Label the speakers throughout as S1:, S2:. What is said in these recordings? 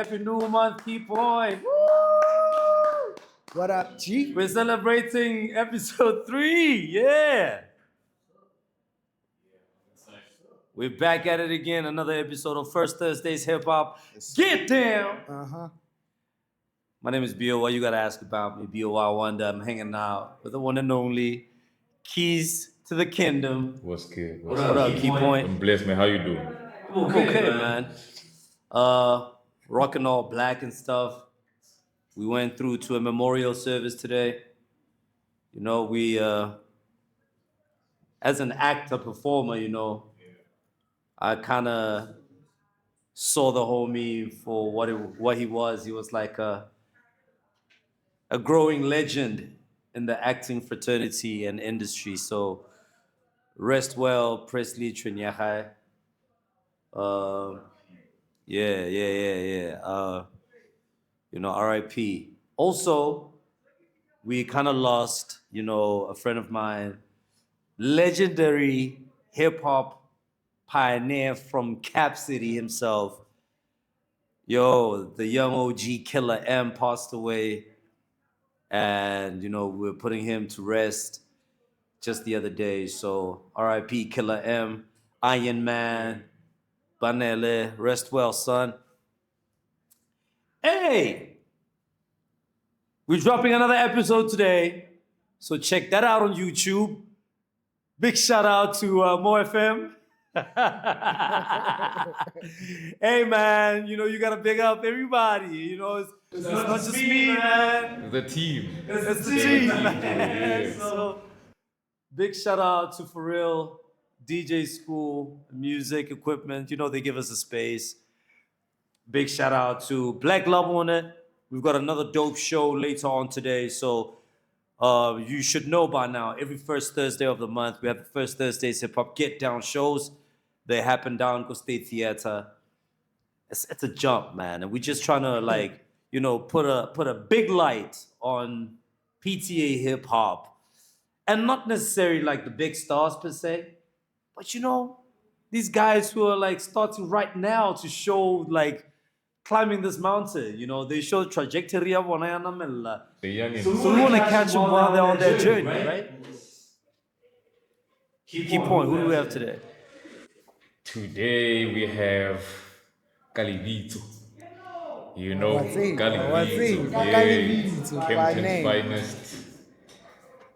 S1: Happy New Month. Keep on. Woo!
S2: What up, G?
S1: We're celebrating episode 3. Yeah. We're back at it again. Another episode of First Thursdays Hip Hop. Get down. My name is B.O. You gotta ask about me. B.O.I. Wonder. I'm hanging out with the one and only Keys to the Kingdom.
S3: What's good?
S1: What up, Key Point?
S3: I'm blessed, man. How you doing?
S1: Okay, man. Rocking all black and stuff. We went through to a memorial service today. You know, we, as an actor, performer, you know, I kind of saw the homie for what he was. He was like a growing legend in the acting fraternity and industry. So rest well, Presley Trinyahai. Yeah. You know, R.I.P. Also, we kind of lost, you know, a friend of mine, legendary hip hop pioneer from Cap City himself. Yo, the young OG Killer M passed away, and you know we're putting him to rest just the other day. So R.I.P. Killer M, Iron Man, Banele, rest well, son. Hey, we're dropping another episode today, so check that out on YouTube. Big shout out to Mo FM. Hey man, you know you gotta big up everybody. You know it's not just me, man.
S3: The team.
S1: It's the team, man. So big shout out to For Real DJ School, music equipment. You know they give us a space. Big shout out to Black Love on it. We've got another dope show later on today. So you should know by now, every first Thursday of the month, we have the First Thursdays Hip Hop Get Down shows. They happen down Go State Theater. It's a jump, man. And we're just trying to, like, you know, put a big light on PTA hip hop. And not necessarily like the big stars per se, but you know, these guys who are like starting right now to show like climbing this mountain, you know, they show the trajectory of one another.
S3: The young
S1: So we want to catch them while they're on their journey, right? Key point, who do we have today?
S3: Today we have Lebitso. You know,
S2: Lebitso.
S3: Yeah, Kempton's finest.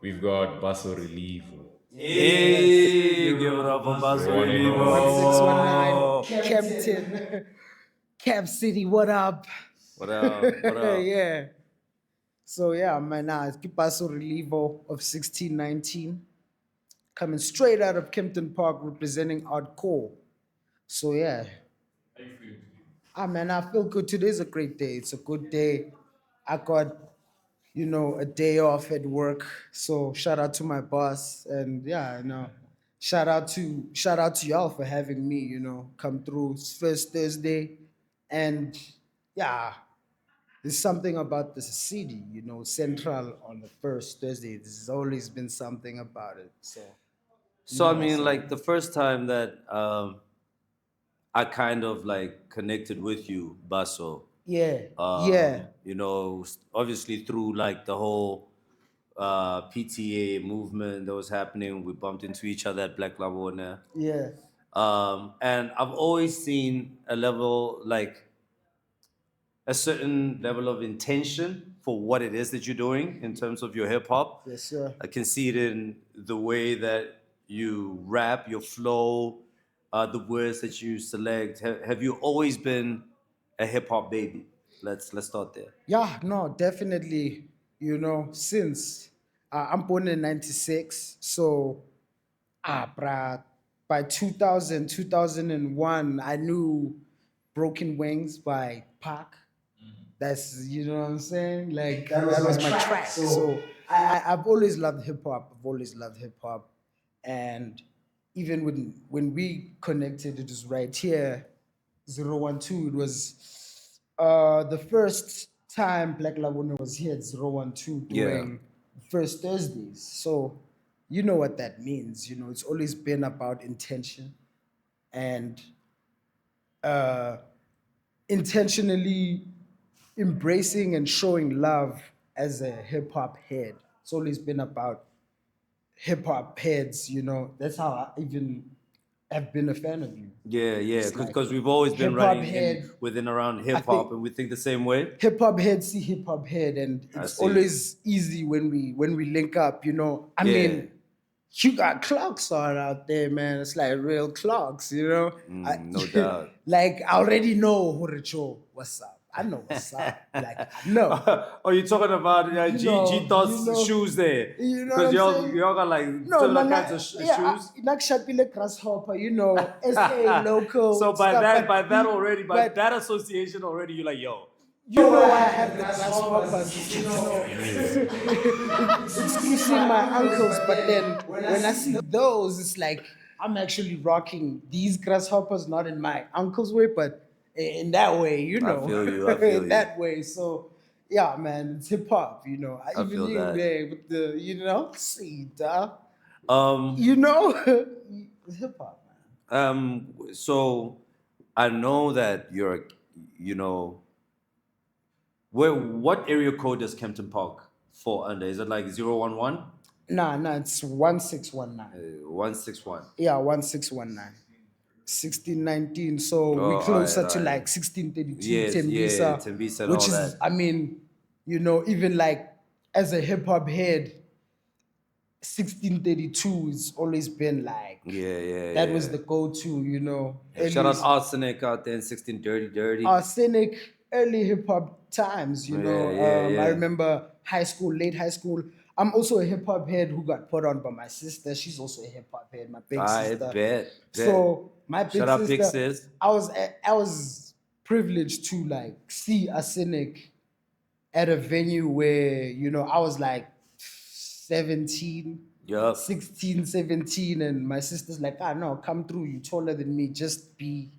S3: We've got Basso Relievo.
S1: Hey, give it up for Basso Relievo.
S2: 1619, Kempton, Cap City, what up?
S1: What up?
S2: Yeah. So yeah, man, it's Basso Relievo of 1619. Coming straight out of Kempton Park, representing Hardcore. So yeah. Man, I feel good. Today's a great day. It's a good day. I got, you know, a day off at work. So shout out to my boss. And yeah, shout out to y'all for having me, you know, come through. It's first Thursday. And yeah, there's something about the city, you know, central on the first Thursday. There's always been something about it.
S1: So I mean, like the first time that I kind of like connected with you, Basso.
S2: Yeah.
S1: You know, obviously through like the whole PTA movement that was happening, we bumped into each other at Black Lavona.
S2: Yeah.
S1: And I've always seen a certain level of intention for what it is that you're doing in terms of your hip hop.
S2: Yes, sir.
S1: I can see it in the way that you rap, your flow, the words that you select. Have you always been a hip hop baby? Let's start there.
S2: Yeah, no, definitely. You know, since I'm born in '96, so by 2001, I knew Broken Wings by Pac. That's, you know what I'm saying? Like that was my track. So I've always loved hip hop. And even when we connected, it was right here, 012. It was the first time Black Laguna was here at 012 doing first Thursdays. So you know what that means. You know, it's always been about intention and intentionally embracing and showing love as a hip hop head. It's always been about hip hop heads, you know. That's how I even have been a fan of you.
S1: Yeah,
S2: It's like
S1: because we've always been
S2: hip hop
S1: running in
S2: head.
S1: within around
S2: I
S1: hip hop,
S2: think
S1: and we think the same way.
S2: hip hop head see hip hop head, and
S1: I
S2: it's
S1: see.
S2: always easy when we link up. You know, I
S1: Yeah,
S2: mean, you got clocks on out there, man. It's like real clocks, you know.
S1: no doubt.
S2: Like I already know Horicho, what's up. I know what's up. Like I know.
S1: Oh, you're talking about G
S2: You
S1: Thoughts
S2: know,
S1: shoes there,
S2: you know what
S1: because
S2: I'm saying?
S1: y'all got like
S2: No,
S1: similar kinds of shoes.
S2: like Shapile Grasshopper, you know, SA local
S1: So by
S2: stuff,
S1: that, by that already, by
S2: but
S1: that association already, you're like, yo,
S2: you know why I have the grasshoppers, you know. It's usually my uncles, but then when I see those, it's like I'm actually rocking these grasshoppers, not in my uncle's way, but in that way, you
S1: I
S2: know.
S1: feel you, I feel
S2: In
S1: you.
S2: that way. So yeah, man, it's hip hop, you know.
S1: I
S2: Even
S1: feel
S2: you
S1: that.
S2: there with the, you know, see, duh.
S1: Um,
S2: You know, hip hop, man.
S1: so I know that you're, you know, what area code does Kempton Park fall under? Is it like 011?
S2: Nah, it's 1619.
S1: 161.
S2: Yeah, 1619. 1619. So
S1: Oh,
S2: we
S1: all right,
S2: closer
S1: all
S2: to
S1: right.
S2: like 1632
S1: Yes, yeah,
S2: Tembisa,
S1: Tembisa and
S2: which
S1: all
S2: is,
S1: that.
S2: I mean, you know, even like as a hip hop head, 1632 has always been like, that was
S1: Yeah.
S2: the go to, you know.
S1: Shout out
S2: Early
S1: Arsenic out there in 16 Dirty Dirty.
S2: arsenic, early hip hop times, you know. I
S1: Yeah.
S2: remember high school, late high school. I'm also a hip hop head who got put on by my sister. She's also a hip hop head, my big
S1: I
S2: sister.
S1: bet.
S2: So my big
S1: Shout out Big
S2: sister,
S1: Sis.
S2: I was privileged to like see arsenic at a venue where, you know, I was like 17,
S1: Yup.
S2: 16, 17, and my sister's like, ah, no, come through. You taller than me, just be,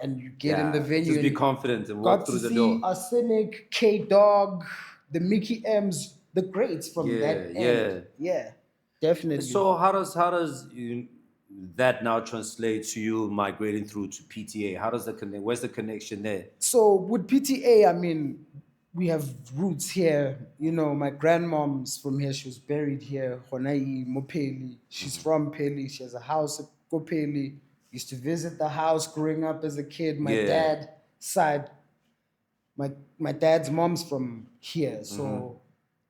S2: and you get in the venue.
S1: Just be
S2: and
S1: confident and
S2: got
S1: walk
S2: to
S1: through the
S2: see
S1: door.
S2: Arsenic, K Dog, the Mickey M's, the greats from that end. Yeah, definitely.
S1: So how does that now translate to you migrating through to PTA? How does the connect? Where's the connection there?
S2: So with PTA, I mean, we have roots here. You know, my grandmom's from here. She was buried here. Honai Mopeli. She's from Peli. She has a house at Kopeli. Used to visit the house growing up as a kid. My
S1: Yeah.
S2: dad side, my dad's mom's from here. So,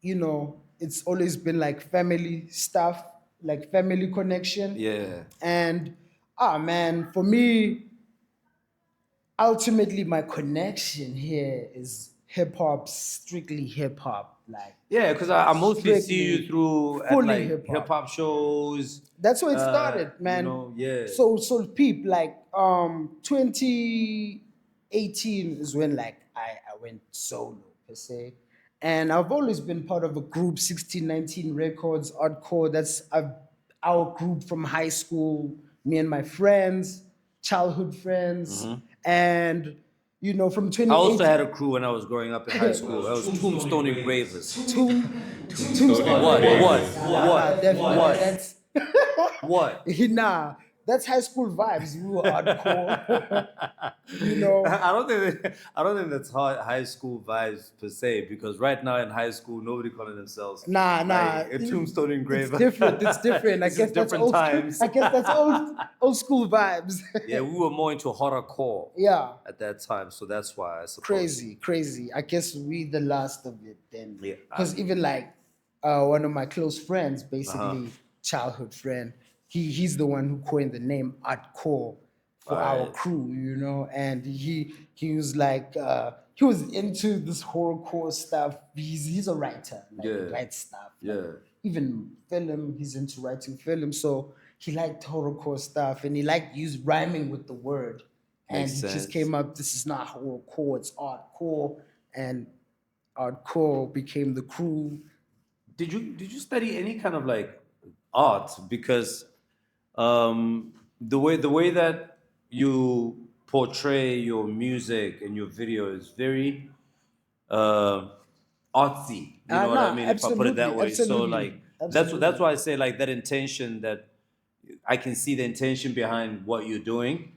S2: you know, it's always been like family stuff, like family connection.
S1: Yeah.
S2: And man, for me, ultimately my connection here is hip hop, strictly hip hop. Like
S1: Yeah, because I mostly see
S2: strictly,
S1: you through at
S2: fully
S1: like
S2: hip-hop.
S1: hip hop shows.
S2: That's where it started, man.
S1: You know, yeah.
S2: So peep, like 2018 is when like I went solo per se. And I've always been part of a group, 1619 Records, Hardcore. That's our group from high school, me and my friends, childhood friends. And you know, from
S1: I
S2: 2018
S1: also had a crew when I was growing up in high school. I was Tombstone Engravers.
S2: Tombstone.
S1: What?
S2: Definitely.
S1: What?
S2: That's
S1: What?
S2: nah, that's high school vibes. We were hardcore. You know,
S1: I don't think that's high school vibes per se, because right now in high school nobody calling themselves
S2: nah.
S1: like a Tombstone Engraver.
S2: It's different. It's different. I
S1: This is
S2: guess that's
S1: different
S2: old.
S1: times.
S2: I guess that's old school vibes.
S1: Yeah, we were more into horrorcore
S2: Yeah.
S1: at that time, so that's why I suppose.
S2: Crazy. I guess we the last of it then.
S1: Yeah.
S2: Because even like one of my close friends, basically childhood friend, he's the one who coined the name Hardcore for our
S1: Alright.
S2: crew, you know, and he was like he was into this horrorcore stuff. He's a writer, like
S1: Yeah.
S2: he writes stuff.
S1: Yeah.
S2: Even film, he's into writing film. So he liked horrorcore stuff and he liked rhyming with the word. And
S1: Makes
S2: he just
S1: sense.
S2: came up, this is not horrorcore, it's hardcore. And hardcore became the crew.
S1: Did you study any kind of like art? Because the way that you portray your music and your video is very uh, artsy. You know what I
S2: Nah,
S1: mean? If I put it that way. So
S2: absolutely,
S1: like
S2: absolutely.
S1: that's why I say like that intention, that I can see the intention behind what you're doing.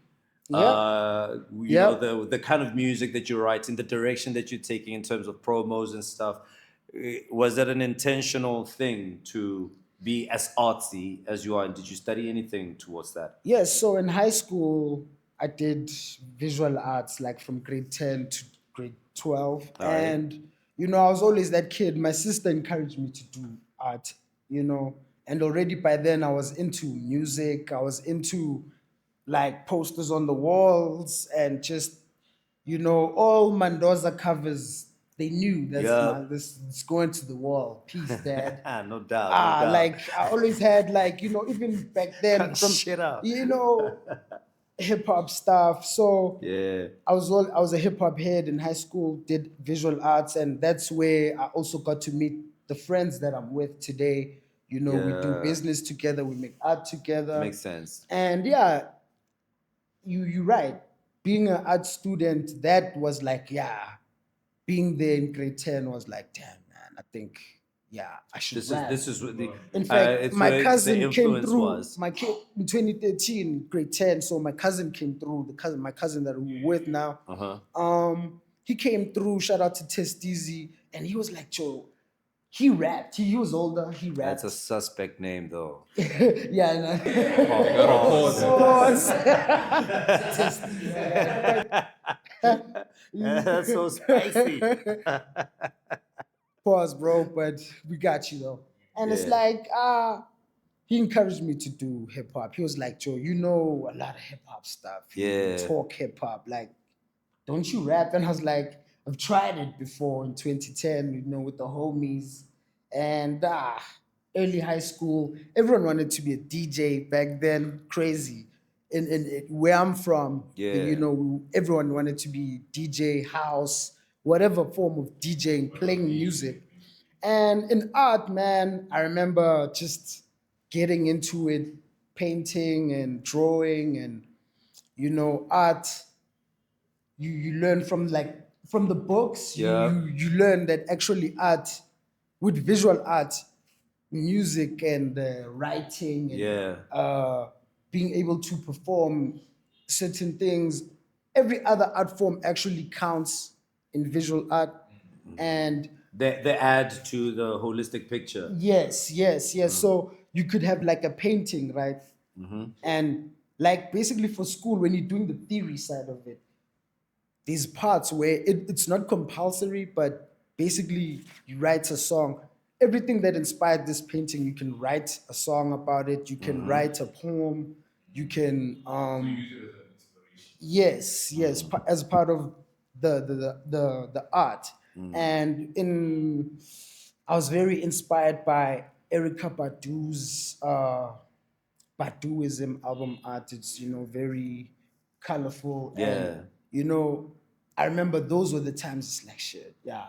S2: Yep.
S1: You know,
S2: Yep.
S1: the kind of music that you're writing, the direction that you're taking in terms of promos and stuff. Was that an intentional thing to be as artsy as you are? And did you study anything towards that?
S2: Yes, so in high school, I did visual arts like from grade 10 to grade 12.
S1: All right.
S2: And, I was always that kid. My sister encouraged me to do art, and already by then I was into music. I was into like posters on the walls and just, all Mendoza covers. They knew
S1: Yeah.
S2: this is going to the wall. Peace, Dad.
S1: No doubt, no doubt.
S2: Like I always had like, even back then
S1: Cut
S2: from,
S1: shit out.
S2: hip hop stuff. So
S1: Yeah.
S2: I was a hip hop head in high school, did visual arts, and that's where I also got to meet the friends that I'm with today. We do
S1: Yeah.
S2: business together, we make art together.
S1: Makes sense.
S2: And yeah, you're right. Being an art student, that was like, yeah, being there in grade 10 was like, damn, man, I think, yeah, I should rap.
S1: This is what the
S2: In fact,
S1: it's
S2: my
S1: where the
S2: cousin came
S1: influence
S2: through.
S1: was.
S2: My kid in 2013, grade 10. So my cousin came through. My cousin that we're with now. He came through. Shout out to Test Easy, and he was like, Joe. He rapped. He was older. He rapped.
S1: That's a suspect name, though.
S2: Yeah, I know.
S3: Gotta pause it.
S2: Test Easy.
S1: That's so spicy.
S2: Pause, bro. But we got you though. And it's
S1: Yeah.
S2: like, he encouraged me to do hip hop. He was like, Joe, you know a lot of hip hop stuff. You
S1: Yeah.
S2: talk hip hop. Like, don't you rap? And I was like, I've tried it before in 2010, with the homies. And early high school, everyone wanted to be a DJ back then. Crazy. In where I'm from,
S1: Yeah.
S2: everyone wanted to be DJ, house, whatever form of DJing, playing music. And in art, man, I remember just getting into it, painting and drawing and art. You learn from from the books.
S1: Yeah.
S2: You learn that actually art, with visual art, music and writing and
S1: Yeah.
S2: being able to perform certain things, every other art form actually counts in visual art. And
S1: They add to the holistic picture.
S2: yes, yes, yes. So you could have like a painting, right? And like basically for school, when you're doing the theory side of it, these parts where it's not compulsory, but basically you write a song. Everything that inspired this painting, you can write a song about it. You can write a poem. You can yes, yes, as part of the art. And I was very inspired by Erica Badu's Baduism album art. It's very colorful.
S1: Yeah.
S2: And I remember those were the times it's like shit, yeah.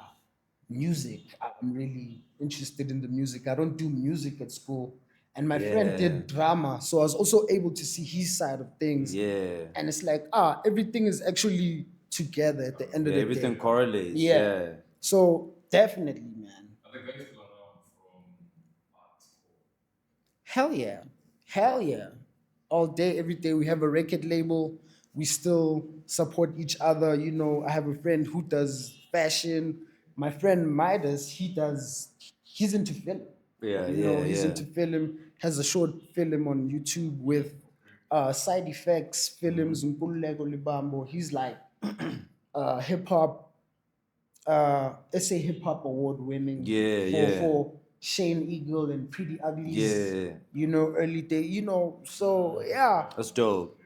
S2: Music. I'm really interested in the music. I don't do music at school. And my friend
S1: Yeah.
S2: did drama. So I was also able to see his side of things.
S1: Yeah.
S2: And it's like, everything is actually together at the end of
S1: Yeah,
S2: the
S1: everything
S2: day.
S1: correlates.
S2: Yeah.
S1: Yeah.
S2: So definitely, man.
S3: Are the guys still around from art school?
S2: Hell yeah. Hell yeah. All day, every day. We have a record label. We still support each other. I have a friend who does fashion. My friend Midas, he's into film.
S1: Yeah,
S2: He's
S1: yeah.
S2: into film, has a short film on YouTube with side effects, films, Nkululeko Libambo. He's like hip hop, SA Hip Hop Award winning
S1: Yeah, yeah.
S2: for Shane Eagle and Pretty Uglies.
S1: Yeah.
S2: Early day, so yeah.
S1: That's dope.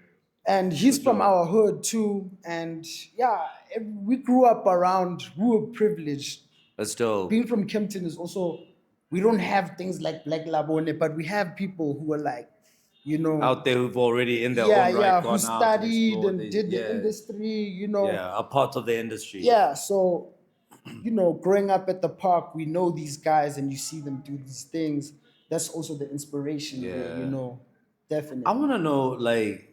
S2: And he's from our hood too. And yeah, we grew up around, we were privileged.
S1: That's dope.
S2: Being from Kempton is also, we don't have things like Black Labone, but we have people who are like,
S1: Out there who've already in their
S2: yeah,
S1: own right
S2: yeah,
S1: gone
S2: who
S1: out
S2: studied
S1: explored
S2: and
S1: the-
S2: did the
S1: yeah.
S2: industry,
S1: Yeah, a part of the industry.
S2: Yeah, so, growing up at the park, we know these guys and you see them do these things. That's also the inspiration there,
S1: Yeah.
S2: definitely.
S1: I want to know, like,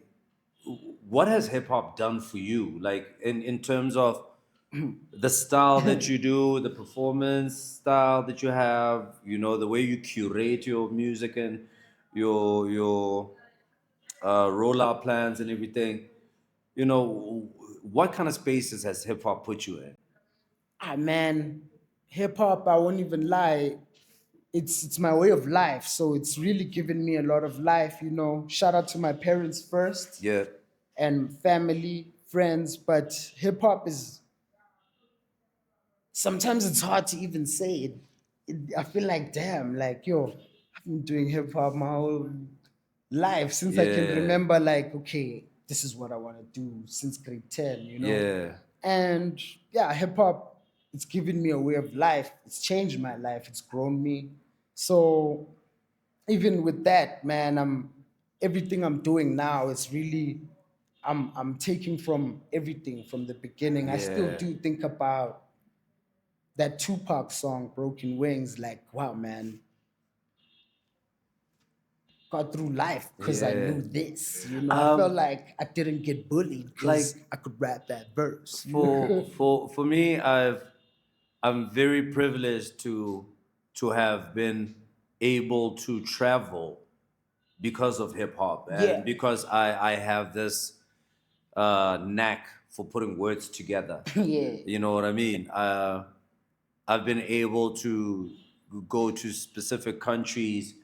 S1: what has hip hop done for you? Like, in terms of the style that you do, the performance style that you have, the way you curate your music and your rollout plans and everything. You know, what kind of spaces has hip hop put you in?
S2: Ah man, hip hop, I won't even lie. It's my way of life. So it's really given me a lot of life, you know. Shout out to my parents first
S1: Yeah,
S2: and family, friends, but hip hop is sometimes it's hard to even say it. I feel like damn, like yo, I've been doing hip hop my whole life since I can
S1: yeah,
S2: remember. Like, okay, this is what I want to do since grade 10, you know.
S1: yeah,
S2: And yeah, hip hop, it's given me a way of life. It's changed my life. It's grown me. So even with that, man, I'm everything I'm doing now is really I'm taking from everything from the beginning. I still
S1: yeah,
S2: do think about that Tupac song, Broken Wings, like, wow, man, got through life because I
S1: yeah.
S2: knew this. You know, I felt
S1: Um,
S2: like I didn't get bullied because
S1: like
S2: I could rap that verse. You
S1: for
S2: know?
S1: for me, I'm very privileged to have been able to travel because of hip hop
S2: Yeah.
S1: and because I have this knack for putting words together.
S2: Yeah.
S1: You know what I mean? I've been able to go to specific countries,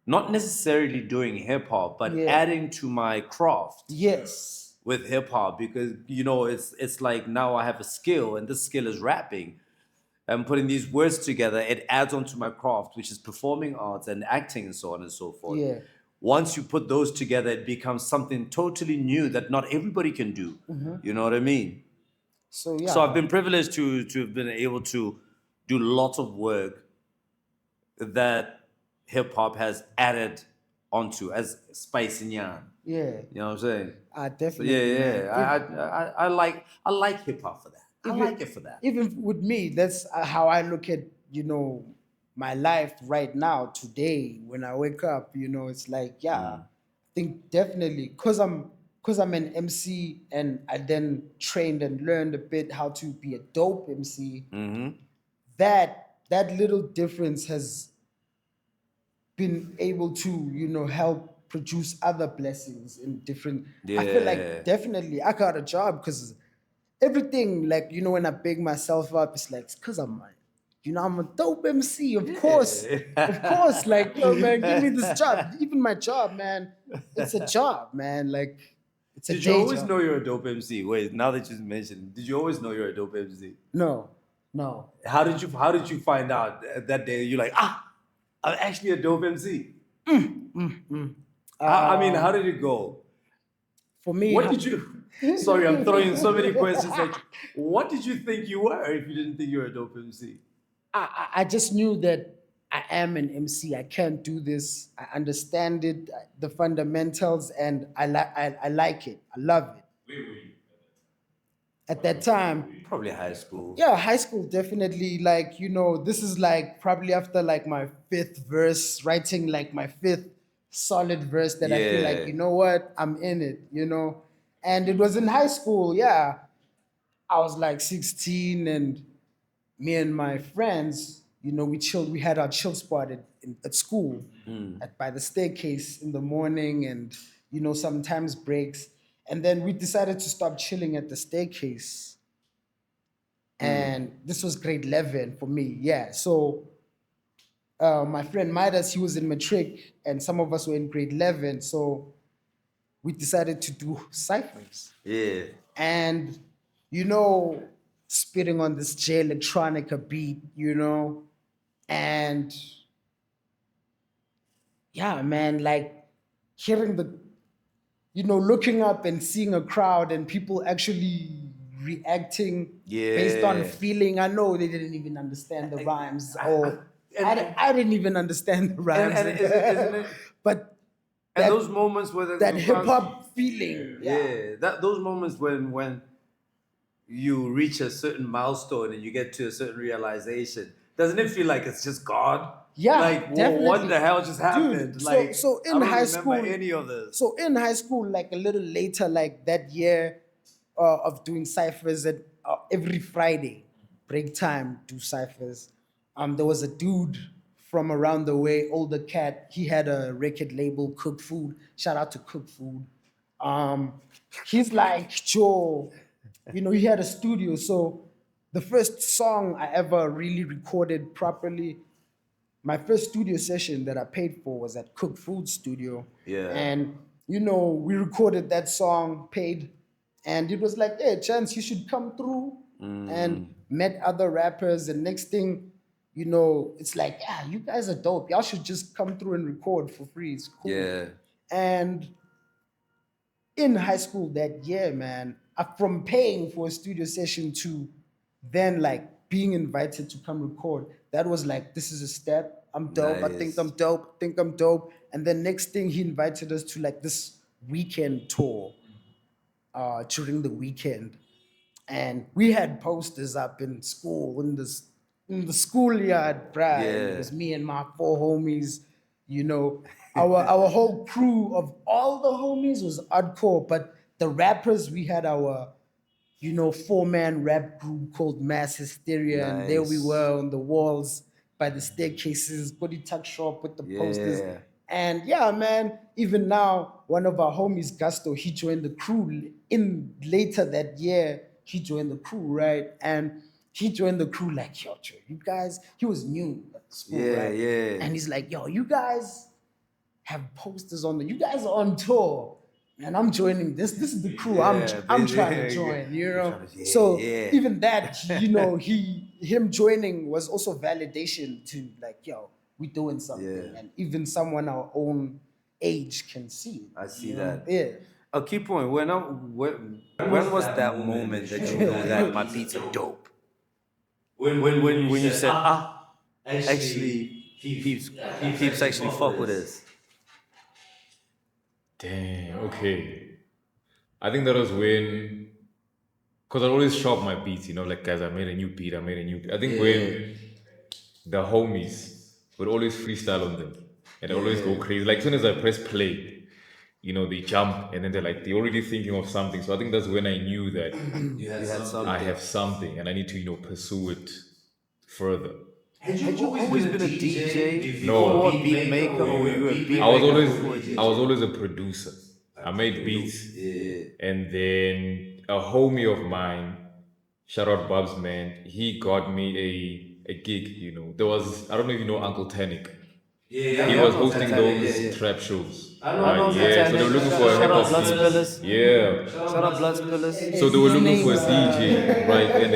S1: not necessarily doing hip hop, but
S2: Yeah.
S1: adding to my craft
S2: Yes.
S1: with hip hop because it's like now I have a skill and this skill is rapping. I'm putting these words together. It adds on to my craft, which is performing arts and acting and so on and so forth.
S2: Yeah.
S1: Once you put those together, it becomes something totally new that not everybody can do. You know what I mean?
S2: So
S1: So I've
S2: yeah.
S1: been privileged to have been able to do lots of work that hip hop has added onto as spice and yarn.
S2: Yeah.
S1: You know what I'm saying? So yeah,
S2: Definitely, man.
S1: yeah. I like hip hop for that. I
S2: Even
S1: like it for that.
S2: even with me, that's how I look at, you know, my life right now today. When I wake up, you know, it's like, yeah, I think definitely because I'm an MC and I then trained and learned a bit how to be a dope MC. That little difference has been able to, you know, help produce other blessings in different. I feel
S1: Yeah.
S2: like definitely I got a job because everything, like, you know, when I big myself up, it's like, because I'm a dope MC, of course. Of course, like, yo, man, give me this job. Even my job, man, it's a job, man. Like, it's a
S1: Did you
S2: day
S1: always
S2: job.
S1: know you're a dope MC? Wait, now that you mentioned, did you always know you're a dope MC?
S2: No, no.
S1: How did you find out that day? You're like, I'm actually a dope MC. I mean, how did it go?
S2: For me,
S1: What did you? Sorry, I'm throwing so many questions at you. What did you think you were if you didn't think you were a dope MC?
S2: I just knew that I am an MC. I can't do this. I understand it, the fundamentals, and I like it. I love it. At that time,
S1: Probably high school.
S2: yeah, high school definitely. Like, you know, this is like probably after like my fifth verse, writing like my fifth solid verse that I feel like,
S1: Yeah.
S2: you know what, I'm in it, you know. And it was in high school. Yeah, I was like 16, and me and my friends, you know, we chilled. We had our chill spot at school, by the staircase in the morning, and you know, sometimes breaks. And then we decided to stop chilling at the staircase. And this was grade 11 for me. Yeah. So my friend Midas, he was in matric, and some of us were in grade 11. So we decided to do ciphers.
S1: Yeah.
S2: And you know, spitting on this J electronica beat, you know, and yeah, man, like hearing the, you know, looking up and seeing a crowd and people actually reacting based on
S1: Yeah.
S2: feeling. I know they didn't even understand the rhymes, or
S1: and
S2: I didn't even understand the rhymes,
S1: and isn't it?
S2: but
S1: And
S2: that
S1: those moments where
S2: that
S1: the
S2: hip
S1: crowd,
S2: hop feeling, yeah.
S1: yeah, that those moments when you reach a certain milestone and you get to a certain realization, doesn't it feel like it's just God?
S2: Yeah,
S1: Like, what
S2: definitely.
S1: the hell just happened?
S2: Dude, so
S1: Like,
S2: so
S1: I
S2: in
S1: don't
S2: high
S1: remember
S2: school,
S1: any of this.
S2: so in high school, like a little later, like that year of doing ciphers at every Friday, break time, do ciphers. There was a dude from around the way, older cat. He had a record label, Cook Food. Shout out to Cook Food. He's like, Joe, he had a studio. So the first song I ever really recorded properly, my first studio session that I paid for was at Cook Food Studio.
S1: Yeah.
S2: And, we recorded that song, paid, and it was like, hey, Chance, you should come through, and met other rappers. And next thing, it's like, yeah, you guys are dope. Y'all should just come through and record for free. It's cool.
S1: Yeah.
S2: And in high school that year, man, from paying for a studio session to then like being invited to come record, that was like, this is a step. I'm dope. I think I'm
S1: Nice.
S2: dope. I think I'm dope. And then next thing, he invited us to like this weekend tour during the weekend, and we had posters up in school in the schoolyard, bruh, and it
S1: Yeah.
S2: was me and my four homies. You know, our whole crew of all the homies was hardcore, but the rappers, we had our four-man rap group called Mass Hysteria, and there we
S1: Nice.
S2: were on the walls by the staircases, Body Tuck Shop with the posters.
S1: Yeah.
S2: And yeah, man, even now, one of our homies, Gusto, he joined the crew in later that year. He joined the crew, right? And he joined the crew like, yo, you guys, he was new at the school,
S1: Yeah,
S2: right?
S1: yeah.
S2: And he's like, yo, you guys have posters on you guys are on tour, and I'm joining this. This is the crew.
S1: Yeah,
S2: I'm
S1: busy.
S2: trying to join.
S1: You're trying to- yeah,
S2: So
S1: yeah.
S2: even that, him joining was also validation to like, yo, we doing something,
S1: Yeah.
S2: and even someone our own age can see.
S1: I see
S2: you know?
S1: that.
S2: Yeah.
S1: A key point. When was that moment that you know that my beats are dope? When you said, actually, peeps actually fuck with this.
S3: Damn, okay. I think that was when, because I always shop my beats, like, guys, I made a new beat, I made a new beat. I think when the homies would always freestyle on them and they always go crazy. Like, as soon as I press play, they jump and then they're already thinking of something. So I think that's when I knew that
S1: You had something.
S3: I have something and I need to, pursue it further.
S1: Had you always been a DJ?
S3: No.
S1: Or a beat maker, or were you a beat
S3: I was
S1: maker
S3: always
S1: before a DJ?
S3: I was always a producer. I made beats, and then a homie of mine, shout out Bubs, man, he got me a gig. There was, I don't know if you know Uncle Tanic. He was hosting those trap shows.
S1: know
S3: Right? Yeah, so they were looking for a
S1: Shout out
S3: hip
S1: Blood
S3: hop
S1: Spillers.
S3: DJ. Yeah.
S1: Shout out Blood Spillers.
S3: So they were looking for a DJ, right? And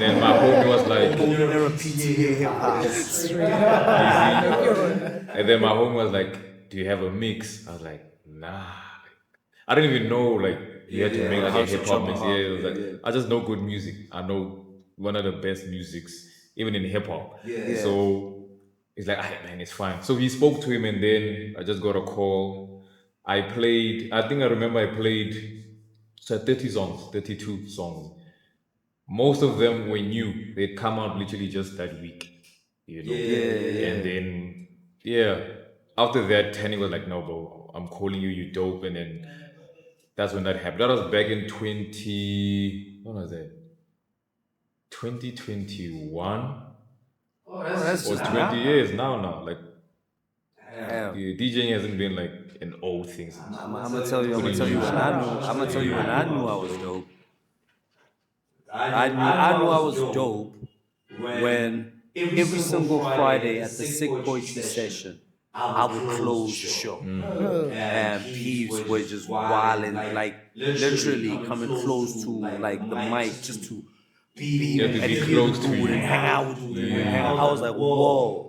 S3: then my homie was like,
S1: They're a PTA hip hop.
S3: and then my homie was like, do you have a mix? I was like, nah. I didn't even know like you had to make like a hip hop mix. Yeah, it was like I just know good music. I know one of the best musics, even in hip hop. So he's like, "Ah, man, it's fine." So he spoke to him, and then I just got a call. I played. I think I remember I played 30 songs, 32 songs. Most of them were new. They'd come out literally just that week. And then after that, Tanny was like, "No, bro, I'm calling you. You dope." And then that's when that happened. That was back in what was that? 2021
S1: That's
S3: or
S1: just
S3: 20 years now. Like
S1: Damn.
S3: DJing hasn't been like an old thing.
S1: I'm gonna tell you when I knew I was dope. I knew I was dope when every single Friday at the Sick Poetry session, I would close the show. And peeps were just wilding, like literally coming close to like the mic just to be
S3: Yeah, to
S1: and
S3: be
S1: hear
S3: close
S1: the
S3: to
S1: dude
S3: you.
S1: and hang out with the dude. I was like, whoa.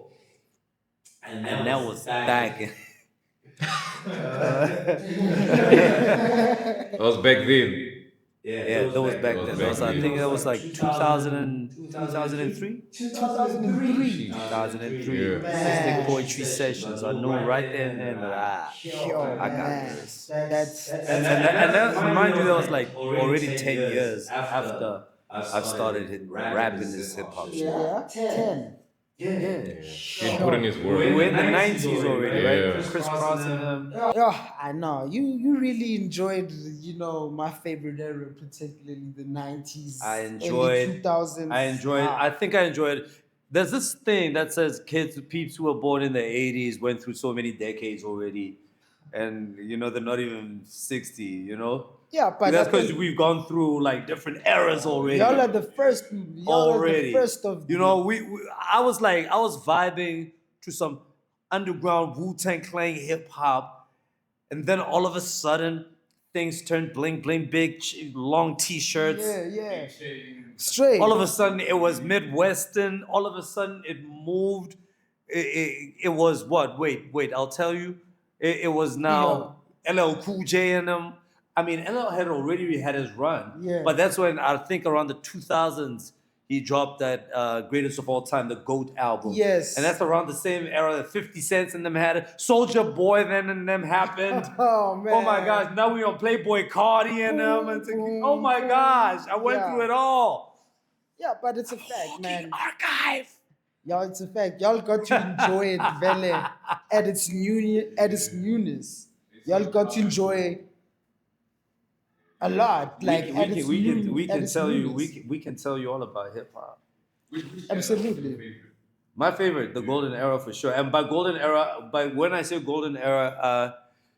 S1: And that was back in
S3: That was back then.
S1: Yeah, that was back then. That was, I think that was like 2003?
S2: 2003.
S1: 2003.
S3: Yeah.
S1: Sick Poetry Sessions. I know right there and then that I got
S2: Man,
S1: this.
S2: that's
S1: And that, mind you, that was like already 10 years after I've started rapping this hip hop shit.
S2: yeah, 10.
S3: He put in his
S1: We
S3: work.
S1: were in the 90s already,
S3: Yeah.
S1: right? Chris Cross and them.
S2: Yeah, I know. You really enjoyed, my favorite era, particularly the 90s.
S1: I
S2: early
S1: enjoyed.
S2: 2000s.
S1: I think I enjoyed. There's this thing that says kids, peeps who were born in the 80s went through so many decades already. and they're not even 60.
S2: Yeah, but
S1: That's
S2: I
S1: because
S2: think
S1: we've gone through like different eras already.
S2: y'all are the first. Y'all are the
S1: Already,
S2: first of the.
S1: I was vibing to some underground Wu-Tang Clan hip hop, and then all of a sudden things turned bling bling, big long T-shirts.
S2: Yeah. Straight.
S1: All of a sudden it was Midwestern. All of a sudden it moved. It was what? Wait, I'll tell you. It was now LL Cool J and them. I mean, LL had already had his run.
S2: Yeah.
S1: But that's when I think around the 2000s he dropped that Greatest of All Time, the GOAT album.
S2: Yes.
S1: And that's around the same era that 50 Cent and them had it. Soldier Boy then and them happened.
S2: Oh man.
S1: Oh my gosh, now we on Playboy Cardi and them. Oh my gosh, I went through it all.
S2: Yeah, but it's a fact, man.
S1: Archive.
S2: Y'all, it's a fact. Y'all got to enjoy it, Vele, at its newness. Y'all got to enjoy a lot, like at its
S1: we
S2: at
S1: can
S2: its
S1: tell you
S2: newness.
S1: we can tell you all about hip hop.
S2: Absolutely.
S1: My favorite, the golden era for sure. And by golden era, by when I say golden era,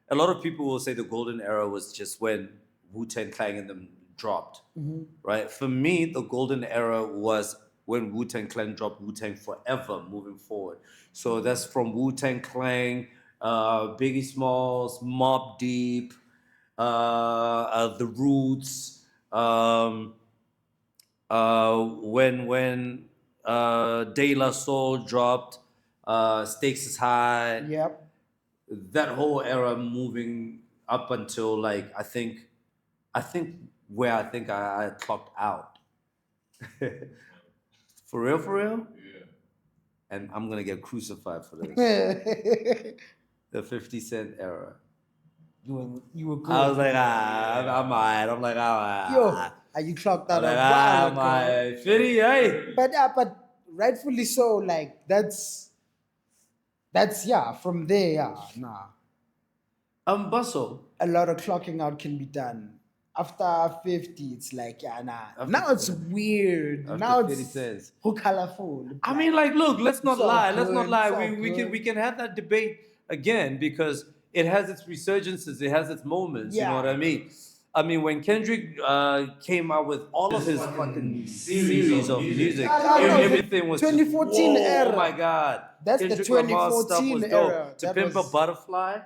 S1: a lot of people will say the golden era was just when Wu-Tang Clan and them dropped, right? For me, the golden era was when Wu-Tang Clan dropped Wu-Tang Forever moving forward. So that's from Wu-Tang Clan, Biggie Smalls, Mobb Deep, The Roots, when De La Soul dropped, Stakes is High.
S2: Yep.
S1: That whole era moving up until like I think I clocked out. For real, for real.
S3: Yeah.
S1: And I'm gonna get crucified for this. The 50 Cent era.
S2: You were good.
S1: I was like, I'm alright. I'm like,
S2: Yo, are you clocked out
S1: I'm
S2: a
S1: like,
S2: while
S1: I'm
S2: ago?
S1: alright. 50, hey.
S2: But rightfully so. Like that's from there. Yeah, nah.
S1: Basso.
S2: A lot of clocking out can be done. After 50, it's like, yeah, nah. Now it's weird.
S1: After
S2: Now
S1: 50
S2: it's
S1: cents.
S2: who colorful.
S1: I mean, like, look, let's not
S2: It's all
S1: lie. Let's not
S2: good,
S1: lie.
S2: it's all
S1: We
S2: good.
S1: can have that debate again because it has its resurgences, it has its moments. You know
S2: Yeah.
S1: what I mean? I mean, when Kendrick came out with all of his fucking series of music,
S2: I know,
S1: everything was just,
S2: 2014
S1: whoa,
S2: era.
S1: Oh my god,
S2: That's the
S1: Kendrick Lamar's stuff
S2: 2014
S1: was dope.
S2: era.
S1: To
S2: That
S1: Pimp
S2: was-
S1: a Butterfly,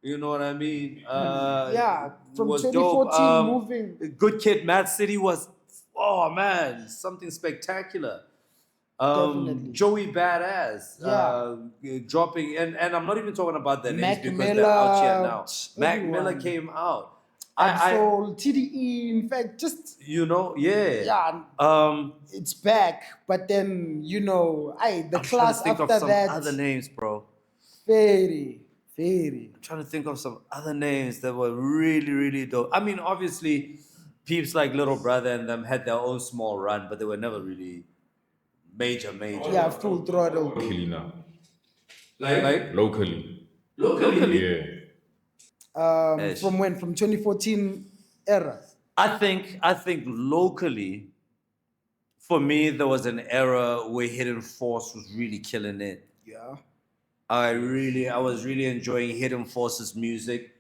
S1: you know what I mean?
S2: Yeah, from
S1: was
S2: 2014
S1: dope.
S2: moving.
S1: Good Kid, Mad City was, oh man, something spectacular.
S2: Definitely.
S1: Joey Badass,
S2: Yeah.
S1: dropping, and I'm not even talking about their names
S2: Mac
S1: because
S2: Miller,
S1: they're out here now. Mac
S2: everyone.
S1: Miller came out.
S2: Absol, TDE, in fact, just yeah, it's back. But then the
S1: I'm trying
S2: class
S1: to think
S2: after
S1: of some
S2: that,
S1: other names, bro.
S2: very.
S1: I'm trying to think of some other names that were really, really dope. I mean, obviously, peeps like Little Brother and them had their own small run, but they were never really major.
S2: Yeah, full throttle.
S3: Locally now.
S1: Like
S3: Locally. Yeah.
S1: Ish.
S2: From when? From 2014 era.
S1: I think locally, for me, there was an era where Hidden Force was really killing it.
S2: Yeah.
S1: I was really enjoying Hidden Force's music.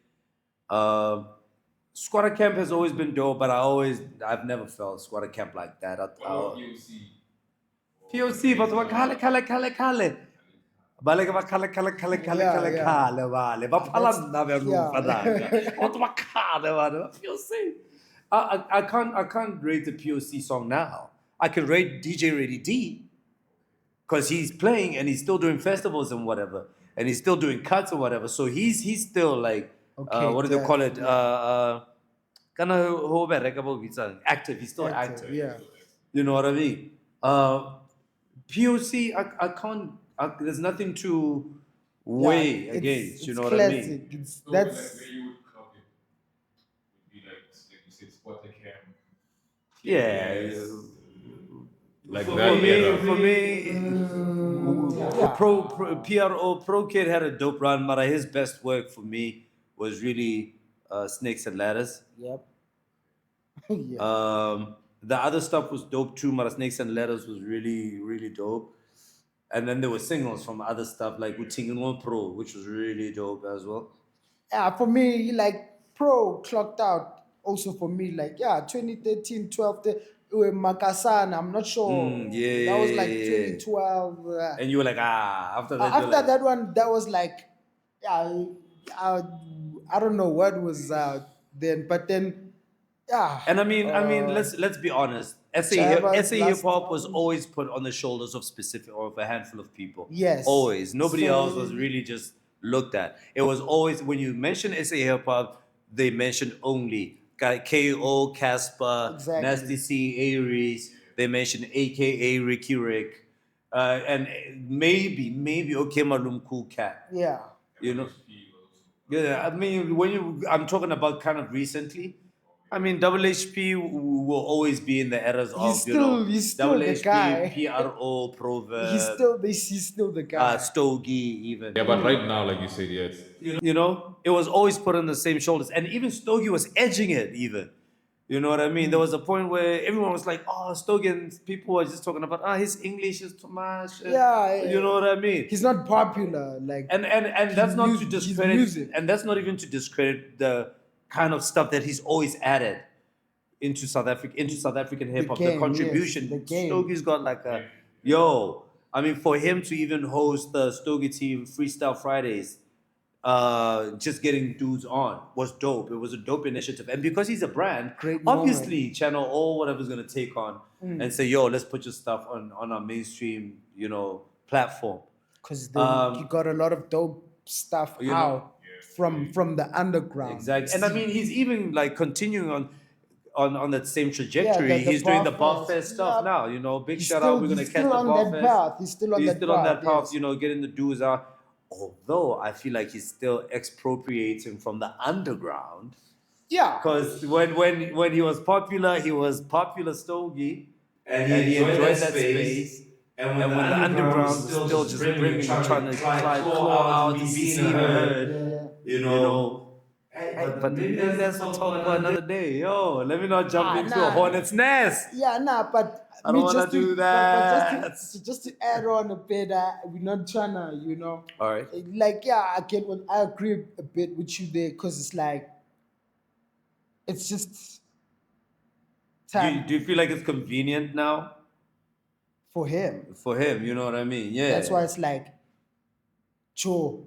S1: Squatter Camp has always been dope, but I've never felt Squatter Camp like that. POC, but what kale. Balik ba kale. Ba pala na be rupa danga. What ba kale. POC. I can't rate the POC song now. I can rate DJ Ready D because he's playing and he's still doing festivals and whatever, and he's still doing cuts or whatever. So he's still like what do they call it? Kana ho bereka bo bitsa active. He's still active.
S2: Yeah.
S1: You know what I mean? POC, I can't. There's nothing to weigh against. You know what I mean?
S2: It's,
S3: So,
S2: that's
S3: like, where you would clock it would be like you said, Squatter Camp.
S1: Yeah.
S3: Like
S1: For
S3: that era.
S1: PRO Pro Kid had a dope run, but his best work for me was really Snakes and Ladders.
S2: yep. Yeah.
S1: The other stuff was dope too. Mara Snakes and Ladders was really, really dope. And then there were singles from other stuff like Utingo Pro, which was really dope as well.
S2: Yeah, for me, like pro clocked out. Also for me, like yeah, 2013, 12, Makasan. I'm not sure.
S1: Yeah,
S2: That was
S1: yeah,
S2: like
S1: yeah, yeah.
S2: 2012.
S1: And you were like, ah. After that, you're
S2: After
S1: like,
S2: that one, that was like, yeah, I, I don't know what was then, but then, yeah,
S1: and I mean,
S2: uh,
S1: let's be honest.
S2: Jabba's
S1: SA hip
S2: last
S1: hop was
S2: album.
S1: always put on the shoulders of specific or of a handful of people.
S2: Yes.
S1: Always. Nobody else was
S2: So
S1: really just looked at. It was always when you mention SA hip hop, they mentioned only KO, Casper, Nasty
S2: exactly.
S1: C, Aries. They mentioned AKA Ricky Rick, and maybe Okay Malum Cool Cat.
S2: Yeah.
S1: You know, yeah, I mean, I'm talking about kind of recently. I mean, Double HP will always be in the eras of,
S2: He's still
S1: Double
S2: the
S1: HP,
S2: guy.
S1: PRO, Proverb,
S2: He's still the guy.
S1: Stogie, even.
S3: Yeah, but right now, like you said, yes.
S1: It was always put on the same shoulders. And even Stogie was edging it, even. You know what I mean? There was a point where everyone was like, oh, Stogie, and people were just talking about, his English is too much.
S2: Yeah,
S1: You know what I mean?
S2: he's not popular. Like
S1: And that's not to
S2: his
S1: discredit,
S2: music.
S1: and that's not even to discredit the kind of stuff that he's always added into South African hip hop, the
S2: game, yes, the
S1: contribution.
S2: game.
S1: Stogie's got like a yo. I mean, for him to even host the Stogie Team Freestyle Fridays, just getting dudes on was dope. It was a dope initiative, and because he's a brand,
S2: Great moment.
S1: obviously Channel or whatever's gonna take on and say, "Yo, let's put your stuff on our mainstream, platform."
S2: Because he
S1: Um,
S2: got a lot of dope stuff
S1: you know,
S2: out from the underground.
S1: exactly, and I mean, he's even like continuing on that same
S2: Yeah,
S1: trajectory.
S2: the
S1: He's doing the
S2: Buff
S1: Buff Fest stuff
S2: Yep.
S1: now. Big shout out. We're gonna
S2: He's
S1: catch
S2: still
S1: the
S2: on
S1: Buff
S2: that
S1: Fest.
S2: path. He's still on
S1: He's
S2: that
S1: still on
S2: path.
S1: that path,
S2: Yes.
S1: getting the dudes out. Although I feel like he's still expropriating from the underground.
S2: Yeah.
S1: Because when he was popular Stogie,
S4: And
S1: and
S4: he
S1: he
S4: enjoyed
S1: enjoyed
S4: that
S1: that
S4: space.
S1: space.
S4: And when
S1: And
S4: the
S1: when the
S4: underground was
S1: underground was
S4: still
S1: still
S4: just
S1: just
S4: bringing,
S1: bringing,
S4: trying
S1: trying
S4: to
S1: to claw
S4: claw
S1: out
S4: out
S1: to
S4: to
S1: be
S4: be
S1: seen
S4: seen
S1: and
S4: and
S1: heard,
S4: heard,
S1: you
S4: you
S1: know.
S4: know. Hey,
S1: Hey,
S4: but
S1: but
S4: maybe
S1: maybe
S4: that's
S1: that's
S4: a
S1: a
S4: talk for
S1: talk for
S4: another day.
S1: another day. Yo, let me not jump into a
S2: Nah.
S1: hornet's nest.
S2: Yeah, nah, but
S1: I don't wanna do that.
S2: just to add on a bit, we're not trying to,
S1: All right.
S2: like yeah, I agree a bit with you there because it's like it's just time
S1: Do you feel like it's convenient now
S2: for him.
S1: for him? You know what I mean? Yeah.
S2: That's why it's like, Joe,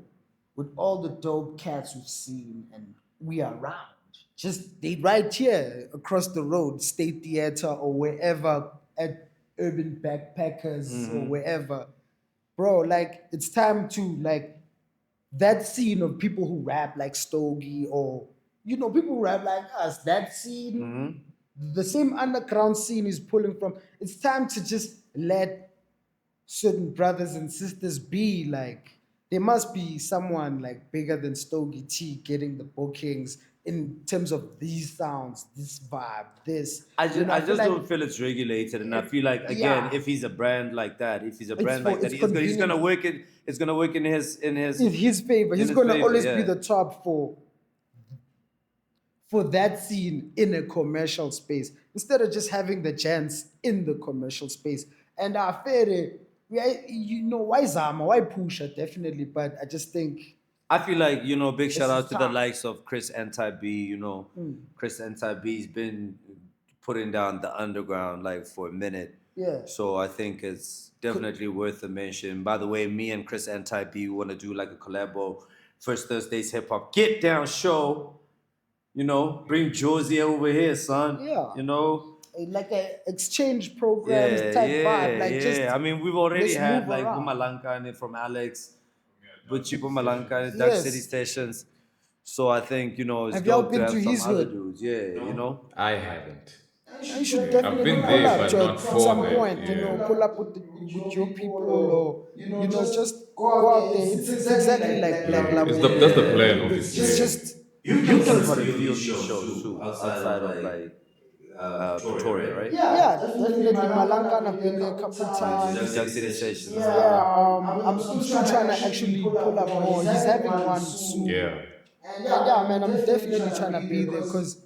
S2: with all the dope cats we've seen and we are around, just they right here across the road, State Theater or wherever at Urban Backpackers or wherever, bro. Like it's time to like that scene of people who rap like Stogie or people who rap like us. That scene, the same underground scene is pulling from. It's time to just let certain brothers and sisters be like there must be someone like bigger than Stogie T getting the bookings in terms of these sounds, this vibe, this.
S1: I
S2: feel
S1: just
S2: like
S1: don't feel it's regulated, and I feel like again,
S2: yeah,
S1: if he's a brand like that, if he's a brand like that,
S2: it's
S1: he's gonna
S2: convenient
S1: work it. It's gonna work in
S2: in his favor.
S1: in
S2: He's
S1: his
S2: gonna
S1: favor.
S2: always be
S1: Yeah.
S2: the top for that scene in a commercial space instead of just having the chance in the commercial space. And I feel yeah, why Zama, why Pusha, definitely, but I just think
S1: I feel like big shout
S2: his
S1: out to the
S2: time.
S1: likes of Chris Anti B. Chris Anti B's been putting down the underground like for a minute.
S2: Yeah.
S1: So I think it's definitely worth a mention. By the way, me and Chris Anti B want to do like a collabo, First Thursdays Hip Hop Get Down show. Bring Josie over here, son.
S2: Yeah. Like a exchange programs
S1: Yeah,
S2: type
S1: yeah,
S2: vibe, like
S1: yeah.
S2: just
S1: I mean, we've already
S2: let's
S1: had
S2: move
S1: like
S2: around.
S1: Bumalanka and from Alex, Butchie Bumalanka and Dark
S2: Yes.
S1: City Sessions. So I think it's
S2: Have y'all
S1: dope
S2: been
S1: to
S2: to
S1: have some
S2: his
S1: other
S2: hood?
S1: dudes. Yeah.
S3: I haven't.
S2: You should
S3: I've
S2: definitely
S3: been
S2: pull
S3: there,
S2: up
S3: but
S2: to
S3: not
S2: at
S3: for
S2: some
S3: that.
S2: point.
S3: Yeah.
S2: Pull up with your people, or just go out there. It's exactly like Black Lab.
S3: That's the plan, obviously.
S2: It's
S3: Yeah.
S2: just
S4: You
S1: You
S4: can
S1: can
S4: put
S1: put
S4: a
S1: a
S4: few
S1: few
S4: of
S1: of
S4: these
S1: these
S4: shows
S1: shows
S4: too,
S1: too
S4: outside
S1: outside
S4: of
S1: of
S4: like
S1: like
S4: Pretoria,
S1: Pretoria,
S4: right?
S1: right?
S2: yeah, definitely. Malanga, I've been there a couple times.
S1: Dark City Sessions.
S2: Yeah, I'm still trying to actually pull up more. He's having one soon.
S3: Yeah.
S2: And yeah, man, I'm definitely trying to be there because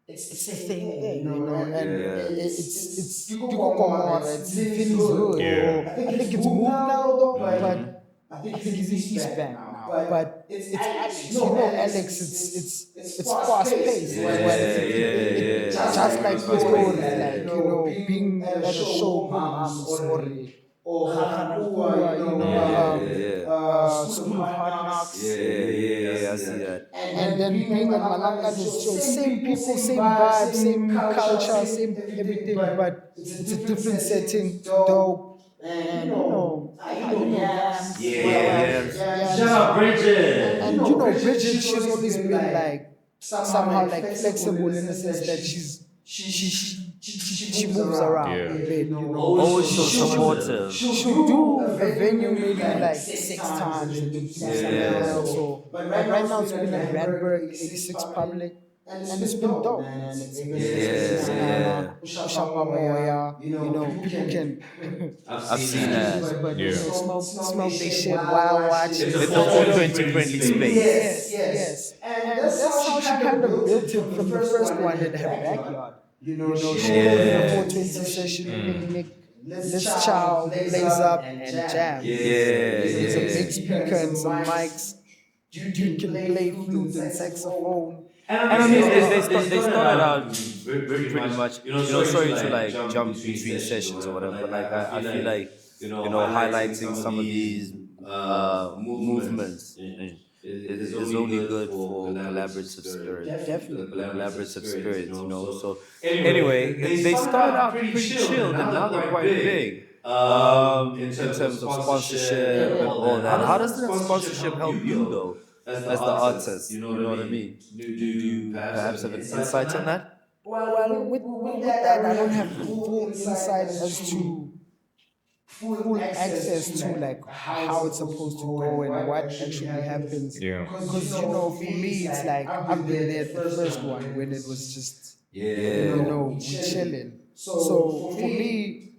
S2: it's the same thing, and it's Diko Komora, it's Vinny's hood,
S3: Yeah.
S2: or I think it's moved now though, but I think he's in East Bank now. but it's Alex. You know, Alex. It's fast paced as well as
S1: Yeah, yeah,
S2: just like your story,
S1: yeah.
S2: like being at a show, story, or Hanakua,
S1: Yeah.
S2: School of Hard Knocks,
S1: I see that.
S2: and then being at Malanga's show, same people, same vibe, same culture, same everything, but it's a different setting, dope, and Yams,
S1: Shout out Bridget.
S2: and Bridget, she's always been like somehow like flexible in the sense that she moves around
S3: Yeah.
S2: a bit,
S1: Always so supportive.
S2: she'll do a venue maybe like 6 times and then do something else. So, but right now it's been at Radberg 86 Public, and it's been dope, man. It's been Ushapamoya, people can
S1: I've seen that.
S2: but
S3: Yeah.
S2: smoke they shit while watching.
S1: It's the 420 friendly space.
S2: Yes. And that's how she kind of built it from the first one in her backyard. She did a 420 session, picnic, Liz Chow, Blaze Up, and Jam. There's a big speaker and some mics. Dude can play flute and saxophone.
S1: And I mean, they started out pretty much, sorry to like jump between sessions or whatever, but like I feel like, highlighting some of these movements is only good for collaborative spirit.
S2: Definitely.
S1: Collaborative spirit, So anyway, they started out pretty chilled and now they're quite big. In terms of sponsorship and all that. How does that sponsorship help you though? As the artist, you know what I mean? Do you perhaps have an insight on that?
S2: Well, with that, I don't have full insight as to full access to like how it's supposed to go and what actually happens.
S3: Yeah.
S2: Because for me, it's like I've been there at the first one when it was just we chilling. So for me,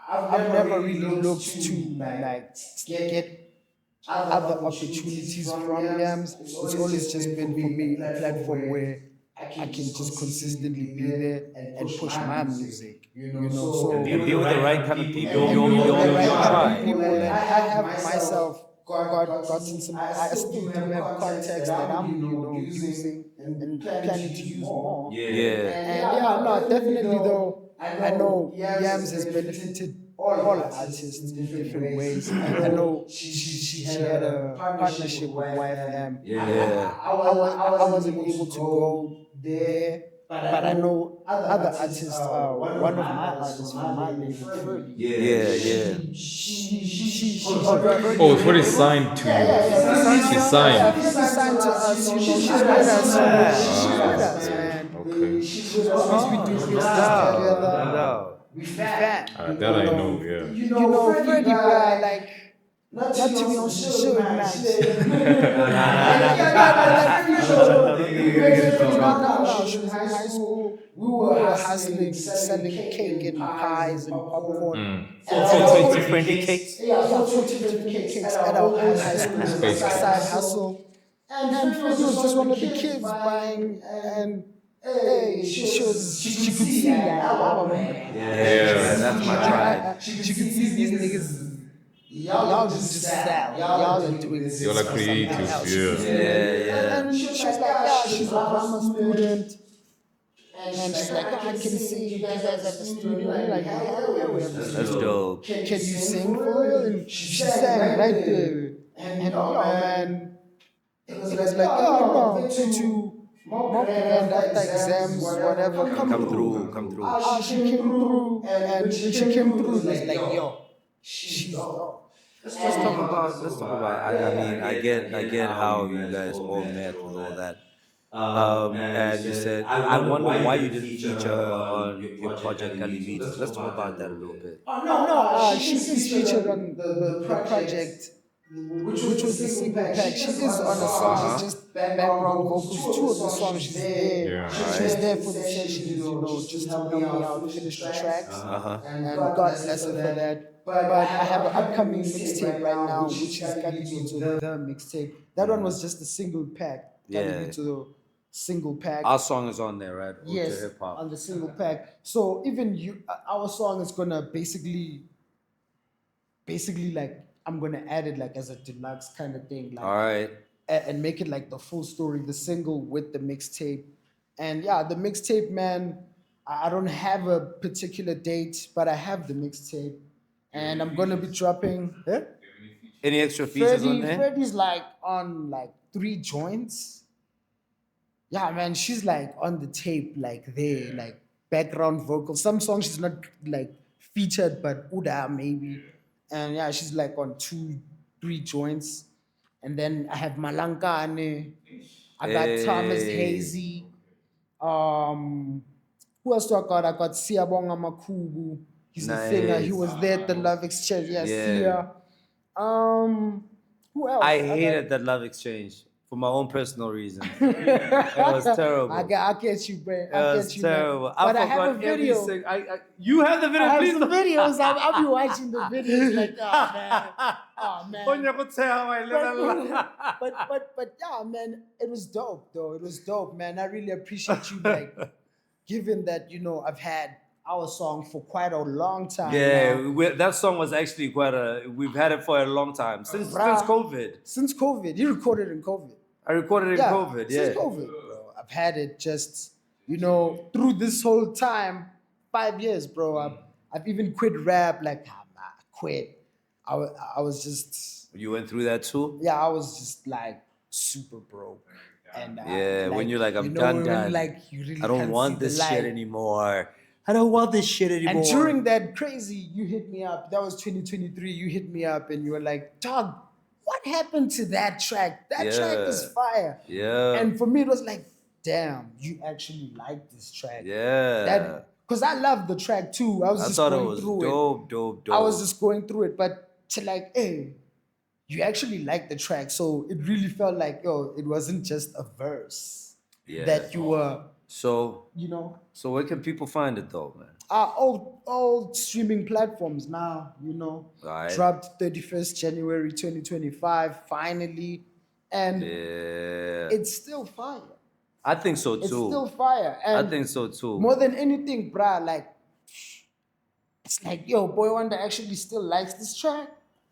S2: I've never really looked to like get other opportunities from Yams. It's always just been for me a platform where I can just consistently be there and push my music. So
S1: And be with the right kind of people.
S2: and
S1: You'll
S2: be with the right kind
S1: try.
S2: of people. And I have myself gotten some. I still do have contacts that I'm using and planning to use more.
S1: Yeah.
S2: And no, definitely though, I know Yams has benefited all artists in different ways. I know she had a partnership with YFM. I wasn't able to go there, but I know other artists. One of my artists from my label, Fergie. She
S3: Oh, it's already signed to you. She signed.
S2: She's signed to us. She's with us. She's with us, man.
S3: Okay.
S2: She's always we do business together. We fat.
S3: That I know, yeah.
S2: Freddie, bro, like, not to be on some sugar nights. No, she was in high school. We were hustling, selling cake and pies and popcorn.
S1: 420 friendly cakes.
S2: Yeah, 420 cakes at our old high school. Side hustle. And Freddie was just one of the kids buying, and hey, she could see that. I remember that.
S1: Yeah, that's my tribe.
S2: She could see these niggas. Y'all just sell. Y'all are doing this.
S3: You're like
S2: for something
S3: creative,
S2: else.
S3: yeah.
S2: And she was like, yeah, she's a drama student. And she's like, I can sing. You guys at the studio. I'm like, hell yeah, we have the
S1: That's
S2: studio.
S1: dope.
S2: Can you sing for real? And she sang right there. And man, it was like, oh, no, to more grand after exams, whatever, come through. She came through, and she came through. It was like, yo, she's dope.
S1: Let's talk about. I mean, I get how you guys all met with all that. And you said, I wonder why you didn't feature her on your project Lebitso. Let's talk about that a little bit.
S2: No, she is featured on the project, which was the single pack. She is on a song, it's just background vocals. Two of the songs she's there.
S3: Yeah.
S2: She's there for the sessions, just to help me out finish the tracks. And God bless her for that. But I have an upcoming mixtape right now, which is Lebitso the mixtape. That one was just a single pack. Lebitso the single pack.
S1: Our song is on there, right?
S2: Yes,
S1: Hip hop.
S2: on the single pack. So even our song is gonna basically like I'm gonna add it like as a deluxe kind of thing, like
S1: All right.
S2: and make it like the full story, the single with the mixtape. And yeah, the mixtape, man, I don't have a particular date, but I have the mixtape, and I'm gonna be dropping. Huh?
S1: Any extra features on there?
S2: Freddie's like on like 3 joints. Yeah, man, she's like on the tape, like there, like background vocals. Some songs she's not like featured, but Uda maybe. And yeah, she's like on 2, 3 joints. And then I have Malankane. I got Thomas
S1: Hey.
S2: Hazy. Um, who else do I got? I got Siabonga Makubu. He's a singer. He
S1: Nice.
S2: was there at the Love Exchange. Yeah,
S1: Yeah.
S2: Sia. Who else?
S1: I
S2: got-
S1: hated that love exchange for my own personal reasons. It was terrible.
S2: I get you, bro.
S1: It
S2: I
S1: was
S2: get you, man.
S1: terrible.
S2: But I
S1: I
S2: have a
S1: forgot every
S2: video.
S1: you have the video,
S2: I have
S1: please.
S2: some videos. I'll be watching the videos like, oh man, oh man. But yeah, man, it was dope though. It was dope, man. I really appreciate you, like, given that I've had our song for quite a long time.
S1: Yeah,
S2: now.
S1: that song was actually we've had it for a long time since
S2: Bruh.
S1: COVID.
S2: Since COVID, he recorded in COVID.
S1: I recorded it in COVID. Yeah.
S2: Since COVID, bro. I've had it just, through this whole time, 5 years, bro. I've even quit rap. Like, I quit. I was just,
S1: You went through that too?
S2: yeah, I was just like super broke. And
S1: Yeah, when you're like, I'm done,
S2: when,
S1: done.
S2: like, you really
S1: I don't
S2: can't
S1: want
S2: see the
S1: this shit
S2: light.
S1: anymore. I don't want this shit anymore.
S2: And during that crazy, you hit me up. That was 2023. You hit me up and you were like, dog, what happened to that track? That track is
S1: Yeah.
S2: fire.
S1: Yeah.
S2: And for me, it was like, damn, you actually like this track.
S1: Yeah.
S2: Because I love the track too. I was
S1: I
S2: just
S1: thought it
S2: going
S1: was
S2: through
S1: dope.
S2: I was just going through it. But to like, hey, you actually like the track. So it really felt like, yo, it wasn't just a verse
S1: Yeah.
S2: that you were,
S1: So where can people find it though, man?
S2: all streaming platforms now,
S1: Right.
S2: dropped 31st January 2025, finally. And
S1: Yeah.
S2: it's still fire.
S1: I think so too.
S2: It's still fire. And
S1: I think so too.
S2: more than anything, bruh, like, it's like, yo, Boy Wonder actually still likes this track.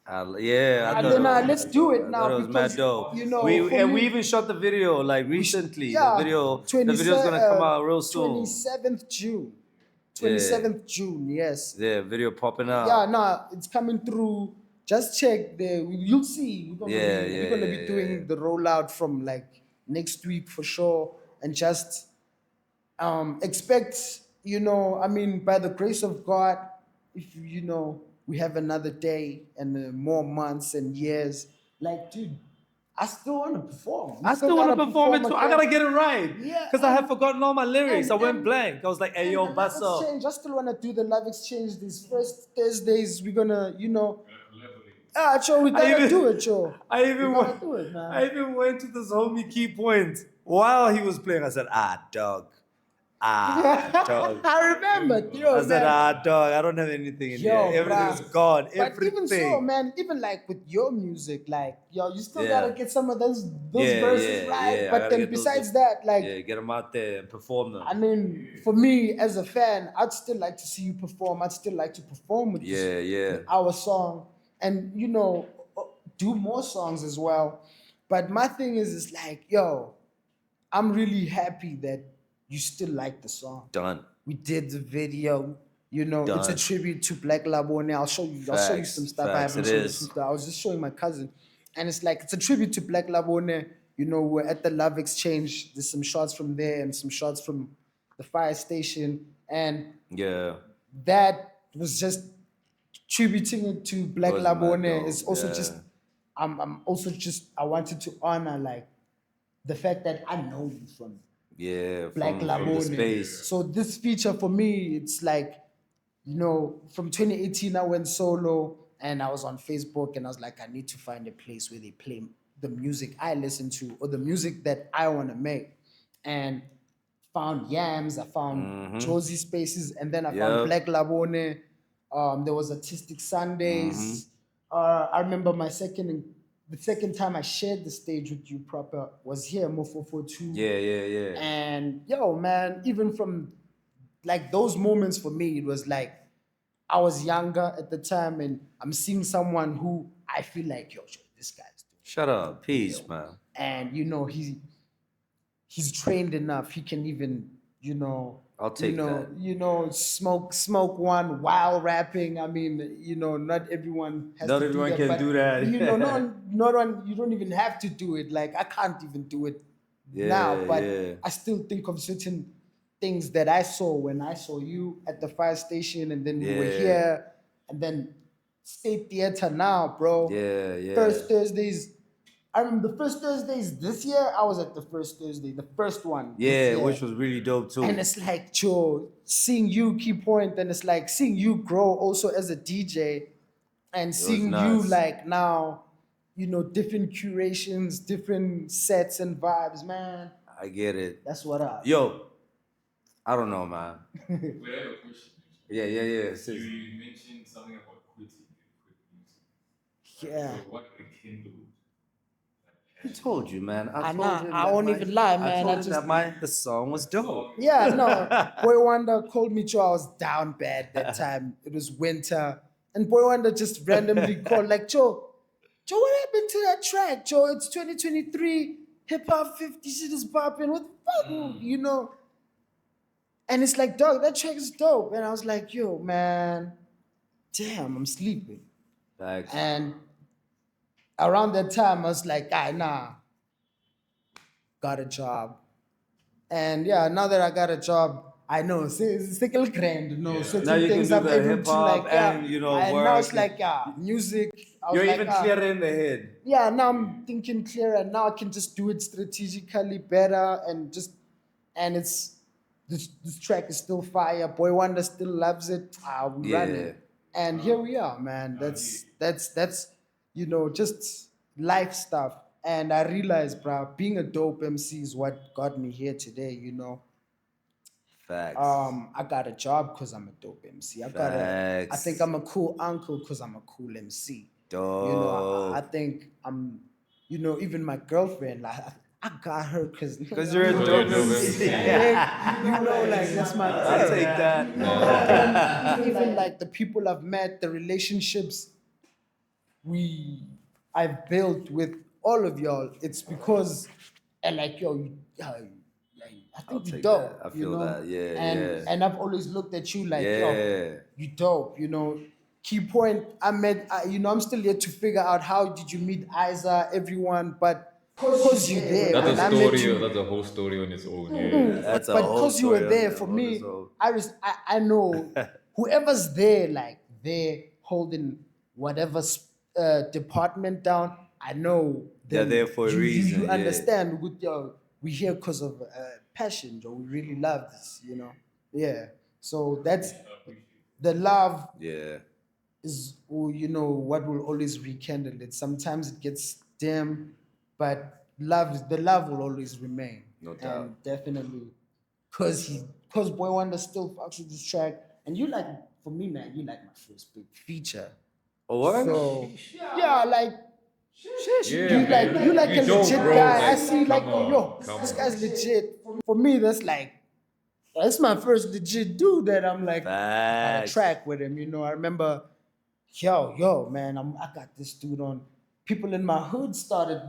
S1: Yeah, I
S2: And
S1: thought
S2: then
S1: it
S2: let's do it
S1: I
S2: now
S1: thought it was
S2: because,
S1: mad dope.
S2: for
S1: we
S2: me-
S1: even shot the video like recently.
S2: yeah,
S1: the video's gonna come out real soon.
S2: 27th June. 27th June, yes.
S1: Yeah, video popping out.
S2: Yeah, no, it's coming through. Just check there. You'll see. We're gonna be doing the rollout from like next week for sure. And just expect, by the grace of God, if we have another day and more months and years, like, dude, I still want to perform.
S1: I still want to perform it too. I gotta get it right.
S2: Yeah,
S1: Because I had forgotten all my lyrics. I went
S2: and-
S1: blank. I was like, hey,
S2: And
S1: yo,
S2: the Love
S1: Basso.
S2: Exchange, I still want to do the Love Exchange these first Thursdays. We're gonna, Cho, we gotta do it, Cho.
S1: I even
S2: We gotta
S1: went,
S2: do it, man.
S1: I even went to this homie Key Point while he was playing. I said, dog. Dog.
S2: I remember,
S1: I said, dog, I don't have anything in
S2: Yo,
S1: here. Everything's
S2: bruh.
S1: gone.
S2: But
S1: Everything.
S2: even so, man, even like with your music, like, yo, you still
S1: Yeah.
S2: gotta get some of those
S1: Yeah,
S2: verses
S1: yeah,
S2: right.
S1: yeah, I
S2: But
S1: gotta
S2: then
S1: get those-
S2: besides that, like,
S1: Yeah, get them out there and perform them.
S2: I mean, for me as a fan, I'd still like to see you perform. I'd still like to perform with
S1: Yeah.
S2: our song, and do more songs as well. But my thing is like, yo, I'm really happy that you still like the song.
S1: Done.
S2: We did the video. It's a
S1: Done.
S2: tribute to Black Labone. I'll show you
S1: Facts,
S2: some stuff.
S1: facts,
S2: I haven't
S1: it
S2: shown you
S1: is.
S2: some stuff. I was just showing my cousin, and it's like it's a tribute to Black Labone. We're at the Love Exchange. There's some shots from there and some shots from the fire station, and
S1: Yeah.
S2: that was just tributing it to Black
S1: Was mad
S2: Labone.
S1: dope,
S2: It's also
S1: yeah.
S2: just I'm also just I wanted to honor like the fact that I know you from
S1: Yeah.
S2: Black
S1: from
S2: Labone.
S1: the space.
S2: So this feature for me, it's like, from 2018 I went solo and I was on Facebook and I was like, I need to find a place where they play the music I listen to or the music that I want to make. And found Yams, I found Josie Spaces, and then I
S1: Yep.
S2: found Black Labone. There was Artistic Sundays. I remember the second time I shared the stage with you proper was here, Mo442.
S1: Yeah.
S2: And yo, man, even from like those moments for me, it was like I was younger at the time and I'm seeing someone who I feel like yo, this guy's doing.
S1: Shut up. Peace, man.
S2: And he's trained enough. He can even,
S1: I'll take that.
S2: smoke one while rapping. I mean, not everyone has
S1: Not
S2: to
S1: everyone
S2: do that.
S1: can
S2: But,
S1: do that.
S2: not on. You don't even have to do it. Like I can't even do it now. But
S1: yeah.
S2: I still think of certain things that I saw when I saw you at the fire station, and then we were
S1: Yeah.
S2: here, and then State Theater now, bro.
S1: Yeah.
S2: First Thursdays. I remember the first Thursdays this year. I was at the first Thursday, the first one. this
S1: Yeah,
S2: year.
S1: which was really dope too.
S2: And it's like, Joe, seeing you, key point, and it's like seeing you grow also as a DJ, and seeing you
S1: nuts.
S2: like now, different curations, different sets and vibes, man.
S1: I get it.
S2: That's what up.
S1: Yo, I don't know, man.
S3: Wait, I have a question.
S1: Yeah.
S3: You mentioned something about quitting. You quit music.
S2: Yeah.
S3: So what rekindled?
S1: Who told you, man?
S2: I
S1: told
S2: know,
S1: him
S2: I
S1: that
S2: won't even lie, man.
S1: I
S2: I
S1: told him
S2: just-
S1: that the song was dope.
S2: Yeah, no. Boy Wonder called me, Joe. I was down bad that time. It was winter. And Boy Wonder just randomly called, like, Joe, what happened to that track, Joe? It's 2023. Hip hop 50 shit is popping. What the fuck? And it's like, dog, that track is dope. And I was like, yo, man, damn, I'm sleeping.
S1: Facts.
S2: And around that time, I was like, nah, got a job. And yeah, now that I got a job, I know it's like a grand, certain
S1: Now you can
S2: things
S1: do
S2: I'm
S1: the
S2: able to
S1: hip-hop
S2: like,
S1: and,
S2: and
S1: work
S2: now it's
S1: and-
S2: like, music. I was
S1: You're
S2: like,
S1: even clearer in the head.
S2: yeah, now I'm thinking clearer. Now I can just do it strategically better, and it's this track is still fire. Boy Wonder still loves it. We run
S1: Yeah.
S2: it, and here we are, man. That's just life stuff. And I realized, bro, being a dope MC is what got me here today.
S1: Facts.
S2: I got a job because I'm a dope MC. I
S1: Facts.
S2: think I'm a cool uncle because I'm a cool MC.
S1: Dope.
S2: I think I'm, even my girlfriend, like, I got her because
S1: Because you're a dope MC.
S2: like that's my
S1: I'll
S2: girl.
S1: take that.
S2: And even like the people I've met, the relationships I've built with all of y'all, it's because, and like, yo, I think you
S1: take
S2: dope.
S1: that. I feel that. Yeah,
S2: and I've always looked at you like,
S1: Yeah.
S2: yo, you dope. Key point. I'm still yet to figure out how did you meet Isa, everyone, but because you're there.
S3: That's
S2: when
S3: a
S2: I met
S3: story.
S2: you-
S3: That's a whole story on its own. Yeah.
S1: That's a
S2: but
S1: whole
S2: because you were
S1: story on
S2: there
S1: that-
S2: for
S1: on
S2: me,
S1: its own.
S2: I know whoever's there, like they're holding whatever department down. I know
S1: They're there for a reason,
S2: You
S1: yeah.
S2: understand? We here because of passion, Joe. We really love this, Yeah. So that's the love
S1: Yeah.
S2: is what will always rekindle it. Sometimes it gets dim, but the love will always remain.
S1: No doubt.
S2: And definitely because Boy Wonder still fucks with this track. And for me, man, you like my first big feature.
S1: Oh, what?
S2: So yeah, like
S3: Yeah,
S2: you like a
S3: don't,
S2: legit
S3: bro.
S2: guy. I
S3: Like,
S2: see like,
S3: come on,
S2: yo,
S3: come
S2: this
S3: on.
S2: guy's legit. For me, that's my first legit dude that I'm like on a
S1: Facts.
S2: track with him. I remember, yo, man, I got this dude on. People in my hood started,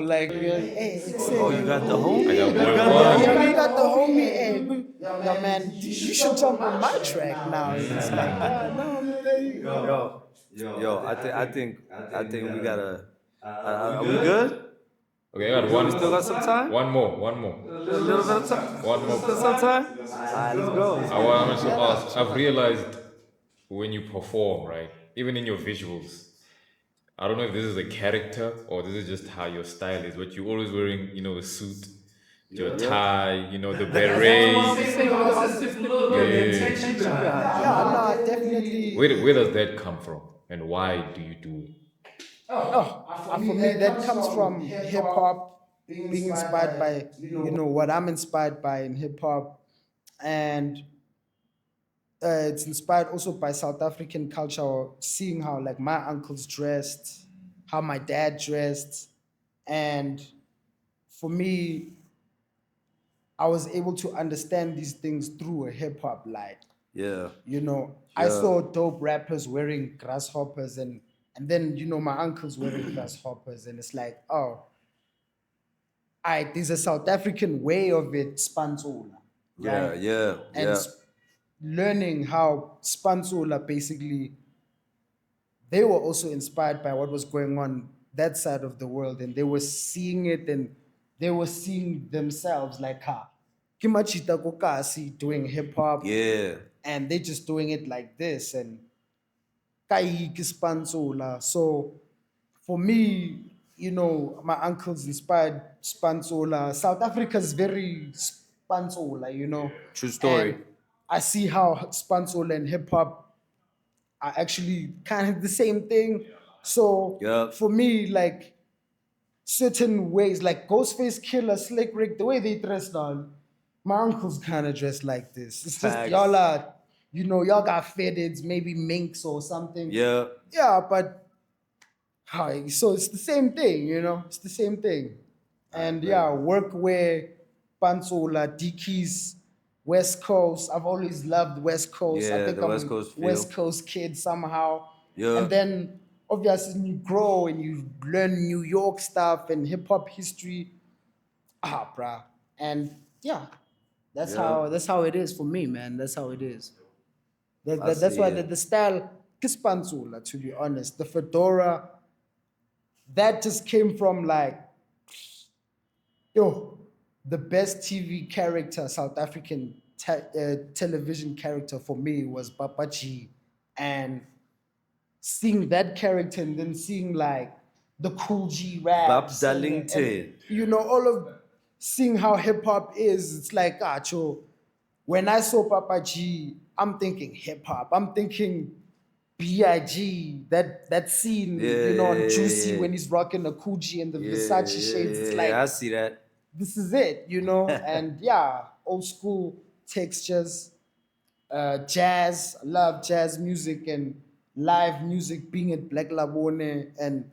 S2: like, hey, it's
S1: Oh, you got the homie?
S3: I got
S1: You
S3: Boy
S1: got
S3: Wonder.
S1: the homie?
S2: you got the homie, hey, yo, man, you should jump on my track now. It's like, no, man.
S1: Yo, I think we gotta. Are we good?
S3: Okay, I got one.
S1: Still got some time?
S3: One more.
S1: A little bit of time.
S3: One more.
S1: Still some time? Alright, let's go.
S3: I wanted to ask. I've realized when you perform, right, even in your visuals, I don't know if this is a character or this is just how your style is, but you're always wearing, a suit, your tie, the beret.
S2: Yeah, no, definitely.
S3: Where does that come from, and why do you do it?
S2: For me, that comes from hip hop, being inspired by, what I'm inspired by in hip hop. And it's inspired also by South African culture, seeing how like my uncles dressed, how my dad dressed. And for me, I was able to understand these things through a hip hop light.
S1: Yeah.
S2: I
S1: Yeah.
S2: saw dope rappers wearing grasshoppers and And then, my uncle's wearing grasshoppers, and it's like, oh, there's a South African way of it, spanzola,
S1: Yeah,
S2: right?
S1: yeah,
S2: And
S1: yeah.
S2: learning how spanzola basically, they were also inspired by what was going on that side of the world, and they were seeing it, and they were seeing themselves like, ha, Kimachita Kokasi doing hip hop,
S1: Yeah.
S2: and they just doing it like this, and kai Spanzola. So for me, my uncles inspired Spanzola. South Africa is very Spanzola.
S1: True story.
S2: And I see how Spanzola and hip hop are actually kind of the same thing. So
S1: Yup.
S2: for me, like certain ways, like Ghostface Killer, Slick Rick, the way they dress now, my uncle's kind of dressed like this. It's just
S1: Facts.
S2: y'all are, y'all got fitteds, maybe minks or something.
S1: Yeah.
S2: Yeah, but hi, so it's the same thing, It's the same thing. And yeah, workwear, pantsola, dickies, West Coast. I've always loved West Coast. I
S1: Yeah,
S2: think
S1: the
S2: I'm
S1: West
S2: a
S1: Coast feel.
S2: West Coast kid somehow.
S1: Yeah.
S2: And then obviously when you grow and you learn New York stuff and hip hop history. Bruh. And yeah,
S1: Yeah.
S2: that's how it is for me, man. That's how it is.
S1: I
S2: That's
S1: see
S2: why
S1: it.
S2: the style, kispanzula, to be honest, the fedora, that just came from like, yo, the best TV character, South African television character for me was Papaji. And seeing that character and then seeing like the Cool G
S1: Bob
S2: raps
S1: Darlington.
S2: all of seeing how hip hop is, it's like, cho, when I saw Papa G, I'm thinking hip hop. I'm thinking B.I.G. That scene,
S1: Yeah,
S2: on
S1: yeah,
S2: Juicy
S1: yeah,
S2: when he's rocking the Coogee and the
S1: yeah,
S2: Versace
S1: yeah,
S2: shades. It's
S1: yeah, yeah. I
S2: like,
S1: see that.
S2: this is it, and yeah, old school textures, jazz. I love jazz music and live music being at Black Labone, and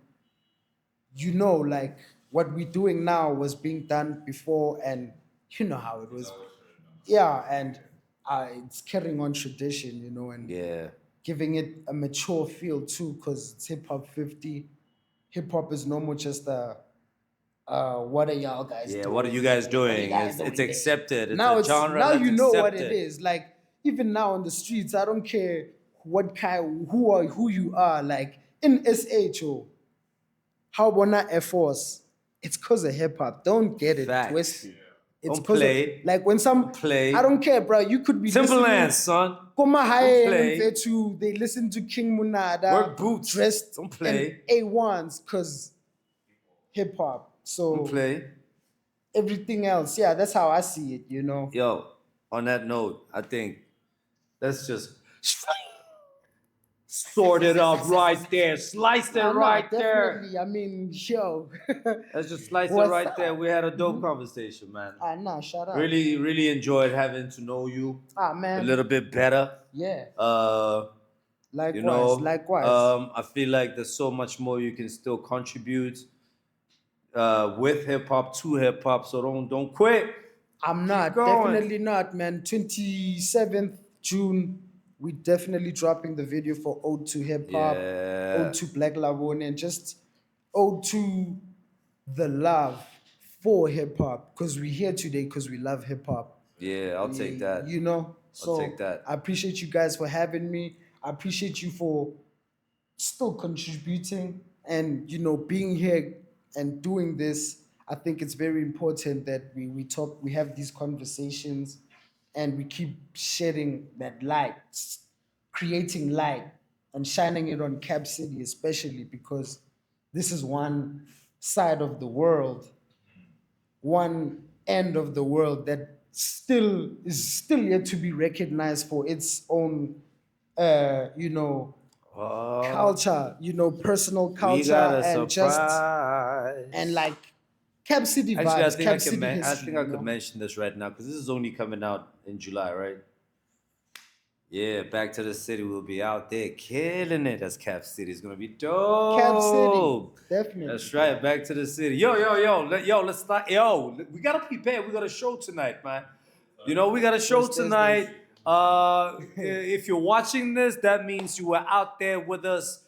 S2: like what we're doing now was being done before, and you know how it was. Yeah, and it's carrying on tradition, and
S1: Yeah.
S2: giving it a mature feel too, because it's hip hop 50. Hip hop is no more just what are y'all guys
S1: Yeah,
S2: doing?
S1: what are you guys
S2: What are you
S1: doing?
S2: guys
S1: It's
S2: doing there?
S1: accepted. It's
S2: Now
S1: a
S2: it's
S1: genre
S2: now
S1: that's
S2: you know what it
S1: accepted.
S2: is. Like even now on the streets, I don't care what kind, who you are. Like in SHO, how wanna Air Force? It's cause of hip hop. Don't get it
S1: Facts.
S2: twisted. It's
S1: Don't
S2: cause of
S1: play.
S2: like when some
S1: Play.
S2: I don't care, bro. You could be
S1: Timberland,
S2: listening.
S1: son.
S2: Koma
S1: Don't
S2: Haye
S1: play.
S2: and Mfetu, they listen to King Munada
S1: Work boots.
S2: dressed
S1: Don't play.
S2: in A1s because hip hop. So
S1: Don't play.
S2: everything else, yeah, that's how I see it,
S1: Yo, on that note, I think let's just sort it up right there. Slice it right there.
S2: definitely. I mean, yo.
S1: Let's just slice it
S2: What's
S1: right
S2: up?
S1: there. We had a dope conversation, man.
S2: Nah, shut up.
S1: Really, really enjoyed having to know you a
S2: Man.
S1: little bit better.
S2: Yeah.
S1: Likewise.
S2: Likewise.
S1: I feel like there's so much more you can still contribute with hip hop to hip hop. So don't quit.
S2: I'm not.
S1: going.
S2: Definitely not, man. 27th June, we definitely dropping the video for Ode to Hip Hop,
S1: Yeah.
S2: Ode to Black Labone, and just Ode to the love for hip hop. Because we're here today because we love hip hop.
S1: Yeah, I'll take that.
S2: So
S1: take that.
S2: I appreciate you guys for having me. I appreciate you for still contributing and being here and doing this. I think it's very important that we talk, we have these conversations, and we keep shedding that light, creating light and shining it on Cap City, especially because this is one side of the world, one end of the world that still yet to be recognized for its own culture, personal
S1: We
S2: culture,
S1: got a
S2: and
S1: surprise.
S2: and like Cap City vibes,
S1: Actually, I think
S2: Cap City
S1: I
S2: history.
S1: think I could mention this right now because this is only coming out in July, right? Yeah, Back to the City will be out there killing it as Cap City. It's gonna be dope.
S2: Cap City, definitely.
S1: That's right. Back to the City. Yo, let's start. Yo, we gotta prepare. We got a show tonight, man. We got a show tonight. If you're watching this, that means you were out there with us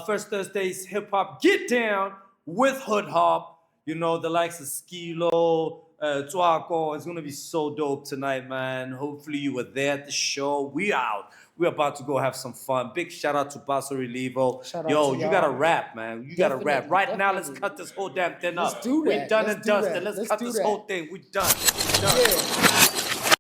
S1: First Thursday's hip hop get down with Hood Hop. You know, the likes of Skilo, Tuaco. It's gonna be so dope tonight, man. Hopefully you were there at the show. We out. We're about to go have some fun. Big shout out to Basso Relievo.
S2: Shout out
S1: Yo,
S2: to
S1: you gotta
S2: y'all.
S1: rap, man. You gotta rap.
S2: Definitely,
S1: Right now, let's
S2: definitely.
S1: cut this whole damn thing
S2: Let's
S1: up.
S2: do
S1: We
S2: that.
S1: done
S2: Let's
S1: and
S2: do
S1: dusted.
S2: that.
S1: Let's
S2: Let's
S1: cut
S2: do
S1: this
S2: that.
S1: whole thing. We done. We done.
S2: Yeah.